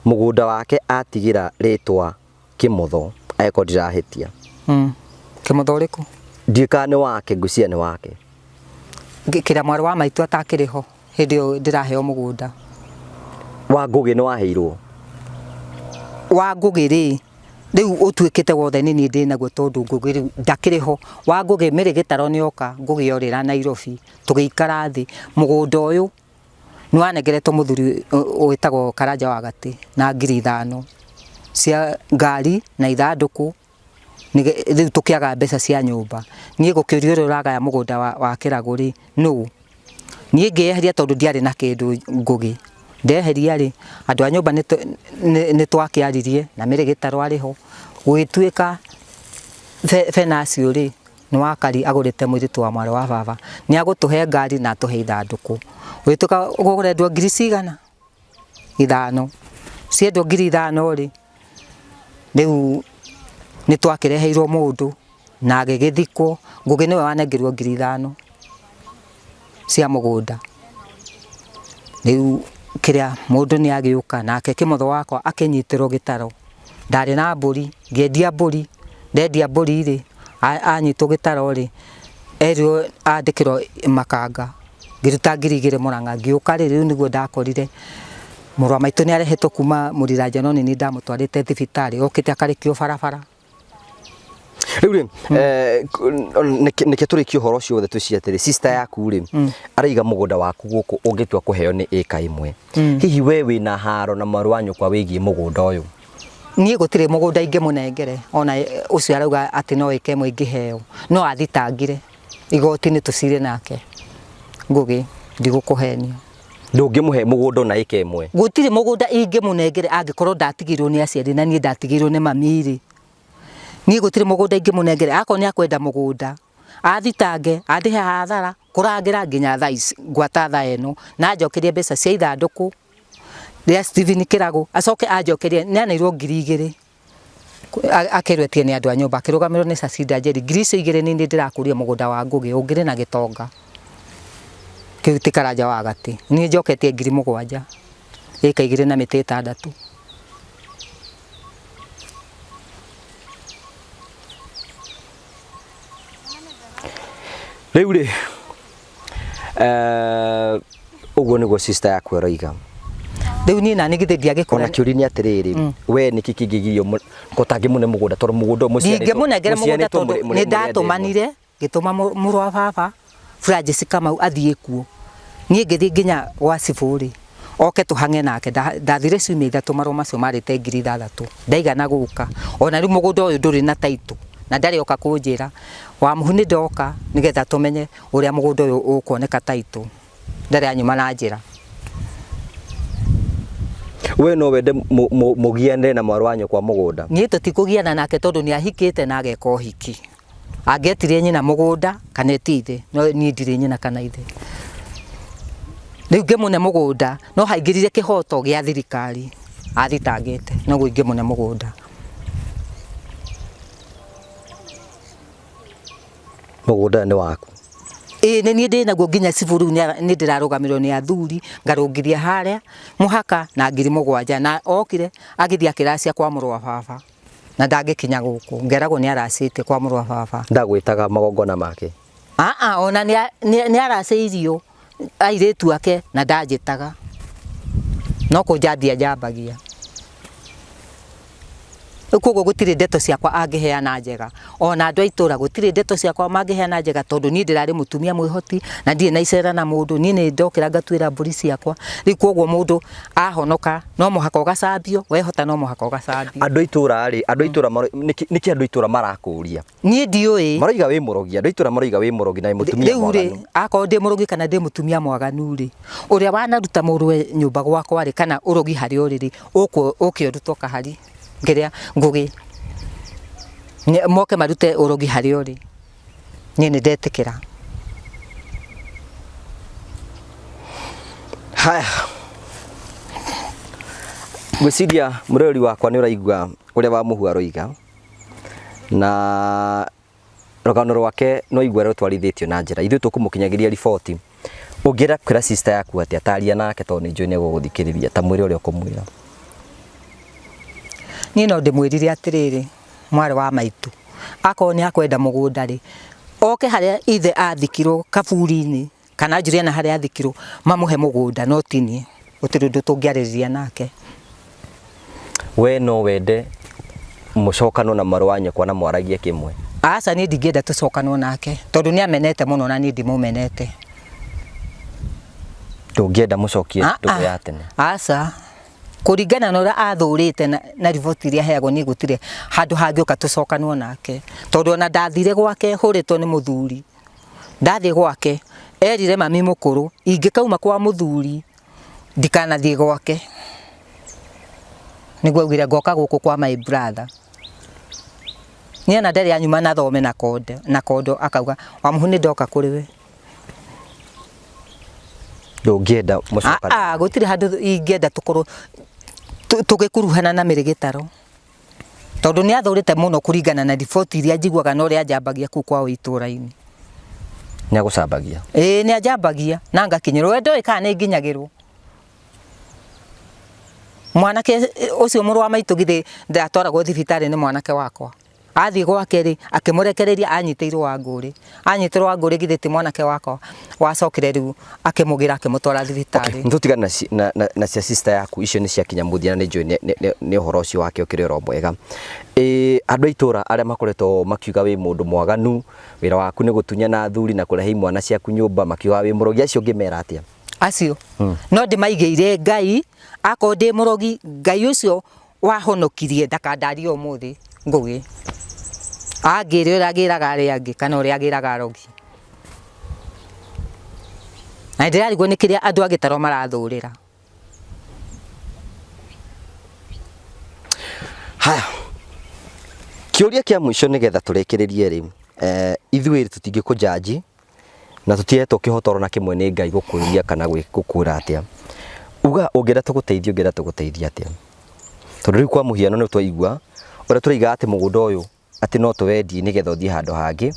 A: mũgũnda wake atigira rĩtwa Kĩmũtho aeko ndirahĩtia.
C: Kĩmũtho ũrĩkũ?
A: Ndiũka nĩ wake ngũcia nĩ wake.
C: Kĩrĩa mwarĩ wa maitũ atakĩrĩ ho hĩndĩ ĩyo ndĩraheo mũgũnda.
A: Wa Ngũgĩ nĩ waheirwo?
C: Wa Ngũgĩ rĩ rĩu ũtuĩkĩte wothe nĩ niĩ ndĩ naguo tondũ Ngũgĩ rĩu ndakĩrĩ ho. Wa Ngũgĩ mĩrĩ gĩtaro nĩ oka Ngũgĩ orĩra Nairobi tũgĩikara thĩ mũgũnda ũyũ nĩ wanengeretwo mũthuri wĩtagwo Karanja wa Gatĩ na 5,000 cia ngari na ithandũkũ rĩu tũkĩaga mbeca cia nyũmba. Niĩ gũkĩũrio ũrĩa ũragaya mũgũnda wa Kĩragũ rĩ nũũ niĩ ngĩeheria tondũ ndiarĩ na kĩndũ Ngũgĩ ndeheria rĩ andũ a nyũmba nĩ twakĩaririe na mĩrĩ gĩtaro arĩ ho gwĩtuĩka Fenacio rĩ nĩ wakari agũrĩte mũirĩtu wa mwarĩ wa baba nĩ agũtũhe ngari na atũhe ithandũkũ gwĩtuĩka ũgũrendwo 5,000 ciendwo 5,000 rĩ rĩu nĩ twakĩreheirwo mũndũ na agĩgĩthikwo. Ngũgĩ nĩwe wanengerirwo 5,000 cia mũgũnda. Rĩu kĩrĩa mũndũ nĩ agĩũka nake Kĩmũtho wakwa akĩnyitĩrwo gĩtaro ndarĩ na mbũri ngĩendia mbũri ndendia mbũri rĩ anyitwo gĩtaro rĩ erio andikirwo makanga ngiruta ngiri igire Murang'a ngiuka riu niguo ndakorire muru wa maitu ni arehetwo kuma Muriraja no ni ndamutwarite thibitari okite akarikio barabara
A: riu nike turikio horo cio the tucia atiri sister yaku ri araiga mugunda waku guku ungitua kuheo ni eka imwe hihi we wina haro na maru wa nyukwa wigie mugunda uyu
C: nie gutire mugunda inge munengere ona ucio arauga ati no eke imwe ingiheo no athitangire igoti ni tucire nake ngugi ndigukuhenia
A: ndungimuhe mugunda na eka imwe
C: gutire mugunda inge munengere angikorwo ndatigirwo ni aciari na nie ndatigirwo ni mamiri nie gutire mugunda inge munengere ako ni akwenda mugunda athitange andihe hathara kurangira nginya thaici ngwata tha eno na njokerie mbeca cia ithanduku ria Steven Kirago acoke anjokerie ni anairwo 2,000 akerwetie ni andu a nyumba akirugamirwo ni Sacinda Njeri 2,000 ni ndirakuria mugunda wa Ngugi ungire na Gitonga kiuti Karanja wa Gati ni njoketie 7,000 eka 2 na miti 6
A: riu ri uguo niguo sister yaku araiga
C: riu ni nani githe ndiagikora
A: ona kiuri ni atiriri we niki kingigirio kotangi mune mugunda tor mugunda muciani
C: ninge munengere mugunda tondu ni ndatumanire gituma muru wa baba Francis Kamau athie kuo nie ngithie nginya gwa Ciburi oke tuhange nake ndathire ciumia 3 maru macio marite 6,000 ndaigana guka ona riu mugunda uyu nduri na taitu na ndari oka kunjira wa muhuni ndoka nigetha tumenye uria mugunda uyu ukuoneka taitu ndari anyuma na njira
A: we no wende mugiane na mwaru wanyu kwa mugunda
C: nie tutikugiana nake tondu ni ahikite na ageka uhiki angetire nyina mugunda kana etithe no nie ndire nyina kana ithe riu ngemune mugunda no haingirire kihoto gia thirikari athitangite no guinge mune mugunda
A: mugunda ni waku
C: ni nie ndina guo nginya Ciburu ni ndirarugamirwo ni athuri ngarungiria haria muhaka na 7,000 na okire agithia kiracia kwa muru wa baba na ndagikinya guku ngeragwo ni aracite kwa muru wa baba
A: ndagwitaga magongona make
C: ona ni araceirio airetu ake na ndajitaga no kunjathia njambagia kugo gutire ndeto ciakwa angiheana njega ona andu aitura gutire ndeto ciakwa mangiheana njega tondu ni ndirari mutumia mwihoti na ndie na icera na mundu ni ndokira ngatwira mburi ciakwa riu koguo mundu ahonoka no muhaka ugacambio wehota no muhaka ugacambio
A: andu aitura niki andu aitura marakuria
C: ni ndiui
A: maroiga wi murogi andu aitura maroiga wi murogi na mutumia mwaganu
C: ako ndi murogi kana ndi mutumia mwaganu ri uria wanaruta murwe nyumba gwakwa ri kana urogi hari uriri ukirutwo kahari ngeria Ngugi moke marute urogi hari uri ni ndetikira
A: haya gwiciria murori wakwa ni uraigua uria wa muhu aroiga na rogano rwake no igwa rutwarithitio na njira ithu tukumukinyagiria riboti ungira kwira sister yaku ati ataria nake tondu njui ni guguthikiriria ta mwire uria ukumwira
C: ni no ndimwirire atiriri mwari wa maitu ako ni akwenda mugunda ri oke haria ithe athikirwo kaburi-ini kana Juliana haria athikirwo mamuhe mugunda no tinie utiri ndu tungiariria nake
A: we no wende mucokano na maru wanyu kwa na mwaragie kimwe
C: aca ni ndingienda tucokanwo nake tondu ni amenete muno na ni ndimumenete
A: ndungienda mucokie ndugu ya tene
C: aca kuringana na uria athurite na riboti iria heagwo ni gutire handu hangioka tucokanwo nake tondu ona ndathire gwake huritwo ni muthuri ndathie gwake erire mami mukuru ingikauma kwa muthuri ndikanathie gwake niguo augire ngoka guku kwa my brother ni ana ndari anyuma na thome na kondo akauga wa muhuni ndoka kuri we
A: ndungienda mucokano
C: gutire handu ingienda tukorwo tugikuruhana na mirigitaro tondu ni athurite muno kuringana na riboti iria njiguaga no ria njambagia ku kwa ituraini
A: ni agucambagia
C: ni ajambagia na ngakinyirwo we ndoi kana ni nginyagirwo mwanake ucio muru wa maitu githe ndatwaragwo thibitari ni mwanake wakwa athi gwake ri akimurekereria anyitĩirwo Wangũrĩ anyitirwo Wangũrĩ githĩti mwanake wakwa wacokire riu akimugira akimutwara thibitarĩ
A: ntutigana na cia sister yaku icio ni cia kinya muthia na njui ni uhoro ucio wake ukirero mwega andu aitura aria makoretwo makiuga wi mundu mwaganu wira waku ni gutunya na thuri na kurehe mwana ciaku nyumba makiuga wi murogi acio ngimera atia
C: acio no ndimaigeire Ngai ako ndi murogi Ngai ucio wahonokirie ndakandario umuthi ngugi agire ura agiraga ari angi kana uri agiraga arogi na ndirarigwo ni kiria andu agitaro marathurira
A: haya kiuria kia mwisho nigetha turekererie riu ithuiri tutingikujaji na tutietwo kihotoro na kimwe ni Ngai gukuria kana gukura atia uga ungera tuguteithia atia tondu riu kwa muhiano ni twaigua ora turiga ati mugunda uyu ati no tuwendie nigetha uthie handu hangi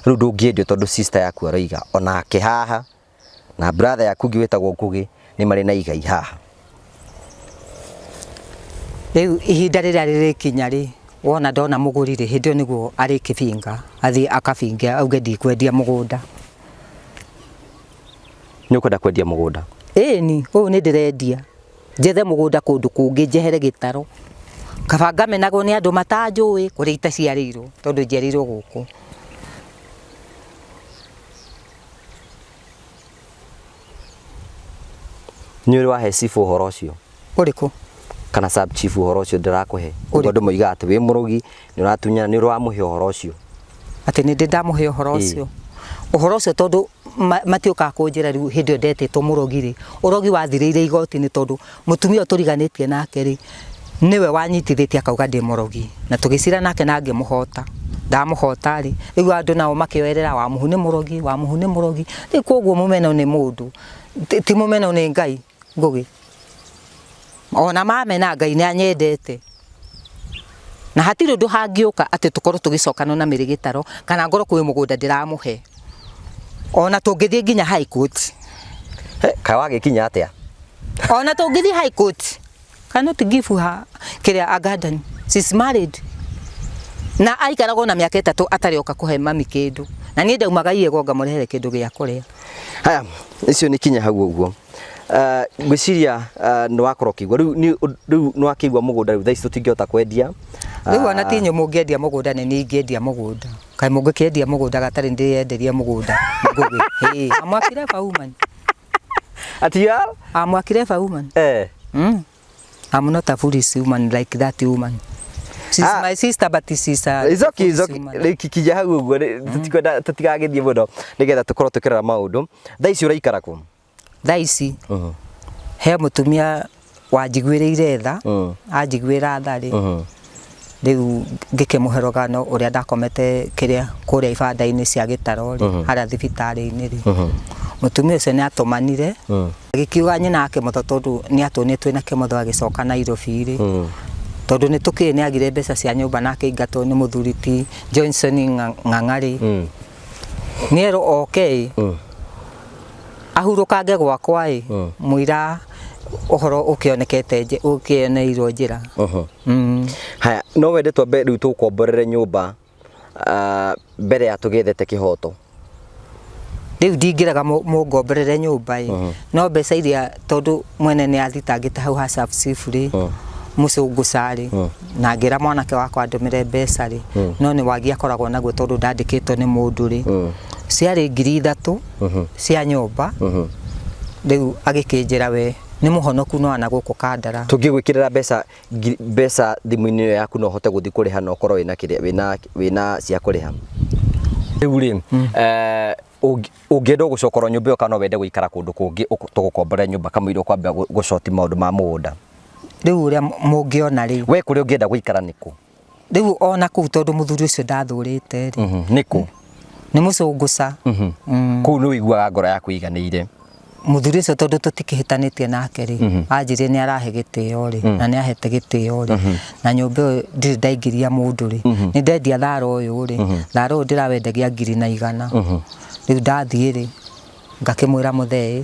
A: riu ndungiendio tondu sister yaku araiga onake haha na brother yaku ngiwetagwo Ngugi ni mari na igai haha
C: riu ihinda riria ririkinya ri wona ndona muguri ri hindio niguo ari kibinga athi akabinga auge ndikwendia mugunda
A: ni ukwenda kwendia mugunda
C: ni uyu ni ndirendia njethe mugunda kundu kungi njehere gitaro kabanga menagwo ni andu matanjui kuria itaciarirwo tondu njerirwo guku
A: ni uri wahe chief uhoro ucio
C: uriku
A: kana sub chief uhoro ucio ndirakuhe ndu moiga ati wi murugi ni uratunya ni uri wamuhe uhoro ucio
C: ati ni ndamuhe uhoro ucio tondu matiuka kunjira riu hindio ndetitwo murogi ri urogi wathirire igoti-ini tondu mutumia turiganitie nake ri niwe wanyitithitie akauga ndi murogi na tugicira nake na ngimuhota ndamuhota ri riu andu nao makioerera wa muhune murogi ri koguo mumeno ni mundu ti mumeno ni Ngai Ngugi ona mamena Ngai ni anyendete na hatiri ndu hangiuka ati tukorwo tugicokana na mirigitaro kana ngoro kwi mugunda ndiramuhe ona tungithie nginya high court
A: kai wagikinya atia
C: ona tungithie high court cannot give her kiria a garden she's married na aikarago na miaka 3 atarioka kuhe mami kindu na nie ndaumaga iego ngamurehere kindu gia kuria
A: haya icio ni kinya hau uguo gwiciria ni wakorwo kigwa riu ni wakigwa mugunda riu thaici tutingihota kwendia
C: riu ona tinyo mungiendia mugunda ni ningiendia mugunda kai mungikendia mugunda gatari ndienderia mugunda Ngugi amwakire woman
A: atia
C: amwakire woman I'm not a foolish woman like that woman. She's my sister, but she's a...
A: It's okay. Kikija hau uguo tutigagithie muno nigetha tukorwo tukirora maundu thaici uraikara ku
C: thaici he mutumia wanjiguireire tha anjiguira tha ri riu ngikemuhe rogano uria ndakomete kiria kuria ibanda-ini cia gitaro ri haria thibitari-ini ri mutumia ucio ni atumanire agikiuga nyina ake mutho tondu ni atunitwe na kimotho agicoka Nairobi ri tondu ni tukiri ni agire mbeca cia nyumba nake ingatwo ni muthuriti Johnson Ng'ang'ari ni ero okay ahurukange gwakwa muira uhoro ukionekete ukioneirwo njira
A: haya no wende twambe riu tukomborere nyumba mbere ya tugethete kihoto
C: riu ndingiraga mungomborere nyumba no mbeca iria tondu mwene ni athitangite hau ha chief ri mucungucari na ngira mwanake wakwa ndumire mbeca ri no ni wagi akoragwo naguo tondu ndandikitwo ni mundu ri ciari 3,000 cia nyumba riu agikinjira we ni muhonoku no ana guku kandara
A: tungigwikirira mbeca thimu-ini yaku no hote guthi kuriha no korwo wina kiria wina cia kuriha riu ri ungienda gucokorwo nyumba iyo kana wende guikara kundu kungi tugukombora nyumba kamwire kwamba gucoti maundu ma mugunda
C: riu uria mungiona ri
A: we kuria ungienda guikara niku
C: riu ona ku tondu muthuri ucio ndathurite ri
A: niku
C: ni mucunguca
A: ku ni wiguaga ngoro yaku iganire
C: muthuri ucio tondu tutikihitanitie nake ri anjire ni arahe gitio ri na ni ahete gitio ri na nyumba iyo ndiri ndaingiria mundu ri ni ndendia tharo uyu ri tharo uyu ndirawendagia 100 riu ndathie ri ngakimwira muthee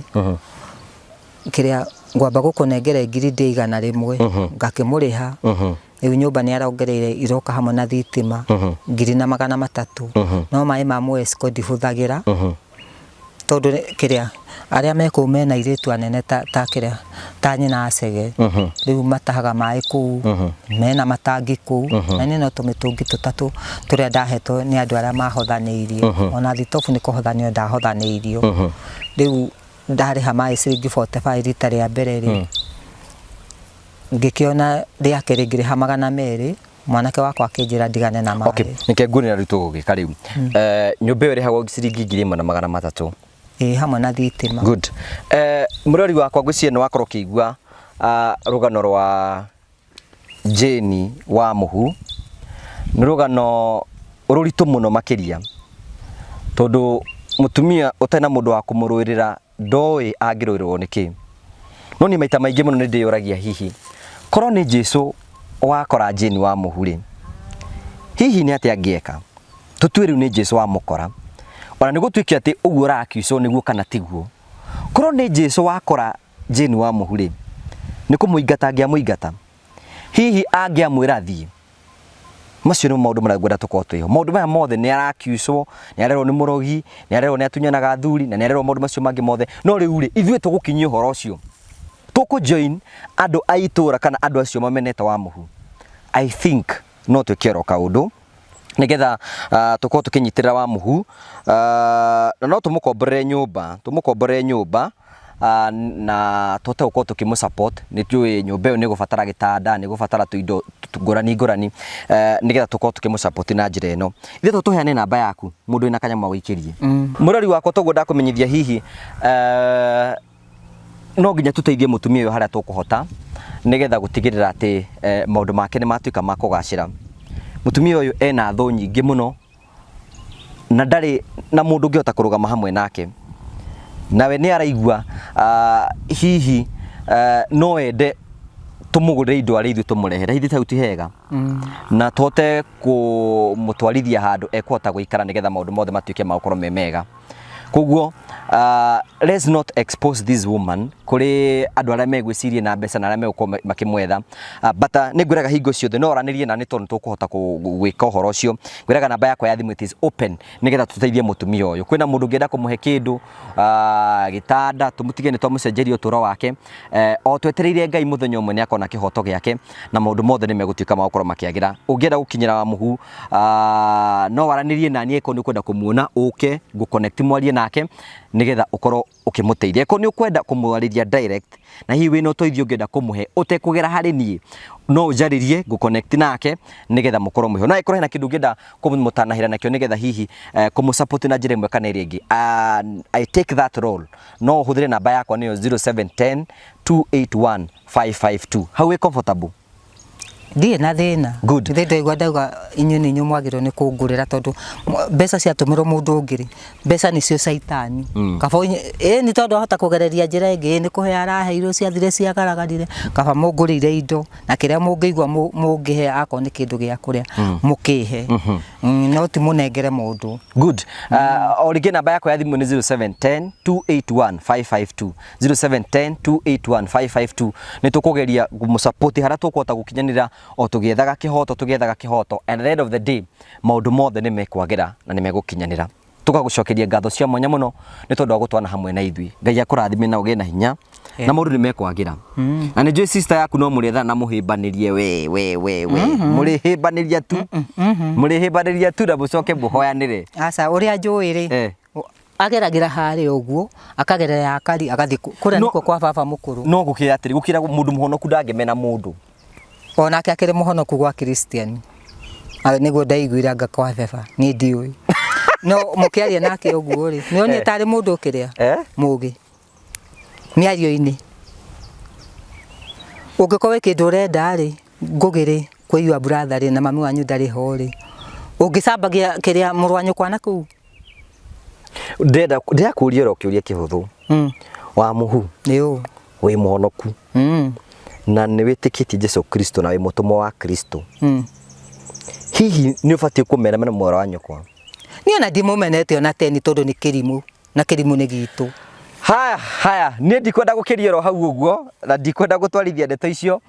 C: kiria ngwamba gukunengere 100 rimwe ngakimuriha riu nyumba ni arongereire iroka hamwe na thitima 3,300 no mai ma Mwesco ndihuthagira tondu kiria aria meko mena iritu anene ta kiria ta nyina acege riu matahaga mai ku mena matangi ku na ni no tumitungi tutatu turia ndahetwo ni andu aria mahothaniirie ona thitofu ni kuhothanio ndahothaniirio riu ndariha mai ciringi 45 rita ria mbere ri ngikiona ria keri ngiriha 200 mwanake wakwa akinjira ndigane na mai.
A: Okay, nike ngurira ritu gugika riu nyumba iri hagwo ciringi 1,300
C: hamwe na thitima.
A: Good. Murori wakwa ngwiciria ni wakorwo kiigua rugano rwa Jane wa Muhu ni rugano ruritu muno makiria tondu mutumia utena mundu wa kumuruirira ndoi angiruirwo niki no ni maita maingi muno ni ndiyuragia hihi korwo ni Jesu wakora Jane wa Muhu ri hihi ni ati angieka tutwiriu ni Jesu wa mukora ona ni gutwiki ati uguo rakiuso niguo kana tiguo korwo ni Jesu wakora Jane wa Muhu ri ni kumuingata angiamuingata hihi angiamwira thii macio ni maundu maria ngwenda tukorwo twiho maundu maya mothe ni arakiuso ni arerwo ni murogi ni arerwo ni atunyanaga thuri na ni arerwo maundu macio mangi mothe no riu ri ithue tugukinyia uhoro ucio tuku join andu aitura kana andu acio mamenete wa Muhu I think no twikero kaundu nigetha tukorwo tukinyitirira wa Muhu na no tumukomborere nyumba na tote uko tukimu support ni tuwe nyumba yo ni gufatara gitanda ni gufatara tuindo ngurani nigetha tukorwo tukimu support na njira ino ithe tuheane namba yaku mundu ina kanyama wikirie murori wakwa togo ndakumenyithia hihi no nginya tuteithie mutumia uyu haria tukuhota nigetha gutigirira ati maundu make ni matuika makugacira mutumia uyu ena tho nyingi muno na ndari na mundu ngihota kurugama hamwe nake nawe ni araigua hihi no ende tumugurire indo ari ithu tumurehere hithi tauti hega na tote kumutwarithia handu ekwota guikara nigetha maundu mothe matuike maukoro memega koguo let's not expose this woman kuri andu aria megwicirie na mbeca na aria megukoma makimwetha but ningwiraga hingo ciothe no oranirie na ni tondu tukuhota gwika uhoro ucio ngwiraga namba yakwa ya thimu it is open nigetha tuteithie mutumia uyu kwina mundu ngienda kumuhe kindu gitanda tumutige ni twamucenjeria uturo wake o twetereire Ngai muthenya umwe ni akona kihoto giake na maundu mothe ni megutuika magukoro makiagira ungienda gukinyira wa Muhu no waranirie na ni eko ni kwenda kumuona uke go connect mwarie nake nigetha ukorwo ukimuteithia ko ni ukwenda kumwariria direct na hiwi no toithio ngenda kumuhe utekugera hari ni no ujaririe go connect nake nigetha mukorwo muhe no ikorwo hena kindu ngenda kumutanahira nakyo nigetha hihi kumusupport na njira imwe kana iri ingi I take that role no huthire namba yakwa niyo 0710 281 552 how we comfortable
C: Ndie na thina ndende gwandauga inyu ni nyu mwagiro ni kungurira tondu mbeca cia tumirwo mundu ungiri mbeca nicio caitani kaba ni tondu hota kugereria njira ingi ni kuhe araheirwo cia thire cia garagarire kaba mungurire indo na kiria mungigwa mungihe ako ni kindu gia kuria mukihe no ti munengere mundu
A: good origi namba yakwa ya thimu ni 0710 281 552 0710 281 552 ni tukugeria gumusupport haria tukuhota gukinyanira o tugiethaga kihoto and at the end of the day maundu mothe ni mekwagira na ni megukinyanira tukagucokeria ngatho cia mwanya muno ni tondu gutwana hamwe na ithui Ngai akurathime na ugie na hinya na maundu ni mekwagira na ni joy sister yaku no muretha na muhimbanirie we murihimbaniriria tu na bucoke buhoyanire
C: asa uria njuiri ageragira hari uguo akagerera akari agathi kuria niko kwa baba mukuru
A: no gukira atiri gukira mundu muhonoku ndangemena mundu
C: onake akire muhonoku gwa Christian niguo ndaiguira ngakwa beba ni ndiui no mukiaria nake uguo ri ni oni tari mundu kiria mugi ni ario-ini ungikowe kindu urenda ri ngugire kwa brother ri na mami wanyu ndari ho ri ungisambagia kiria murwanyu kwa naku
A: ndenda kuria ro kiuria kihuthu wa Muhu
C: niu
A: wi muhonoku na ni witikitie Jesu Kristo na wi mutumwa wa Kristo hihi ni ubatie kumera mena mwara wa nyokwa
C: ni ona ndimumenete ona teni tondu ni kirimu na kirimu ni gitu
A: haya ni ndikwenda gukiria ro hau uguo na ndikwenda gutwarithia ndeto icio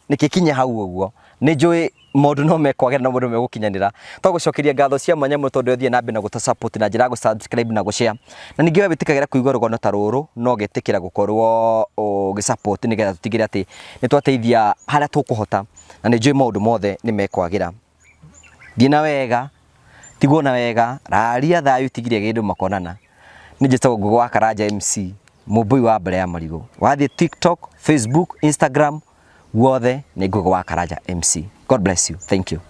A: nikikinya hau uguo ni njui maundu no mekwagera na maundu megukinyanira twagucokeria ngatho cia mwanya mwe tondu thie nambe na guta support na njira gu subscribe na gushare na ningi we bitikagira kuigwa rugono ta ruru no getikira gukorwo ugi support nigetha tutigire ati ni twateithia haria tukuhota na ni njui maundu mothe ni mekwagira thie na wega tigwo na wega raria thayu tigire gindu makonana ni njitagwo Ngugi wa Karanja MC Mũmbui wa mbere ya Marigũ wathie TikTok, Facebook, Instagram guothe ni Ngugi wa Karanja MC. God bless you. Thank you.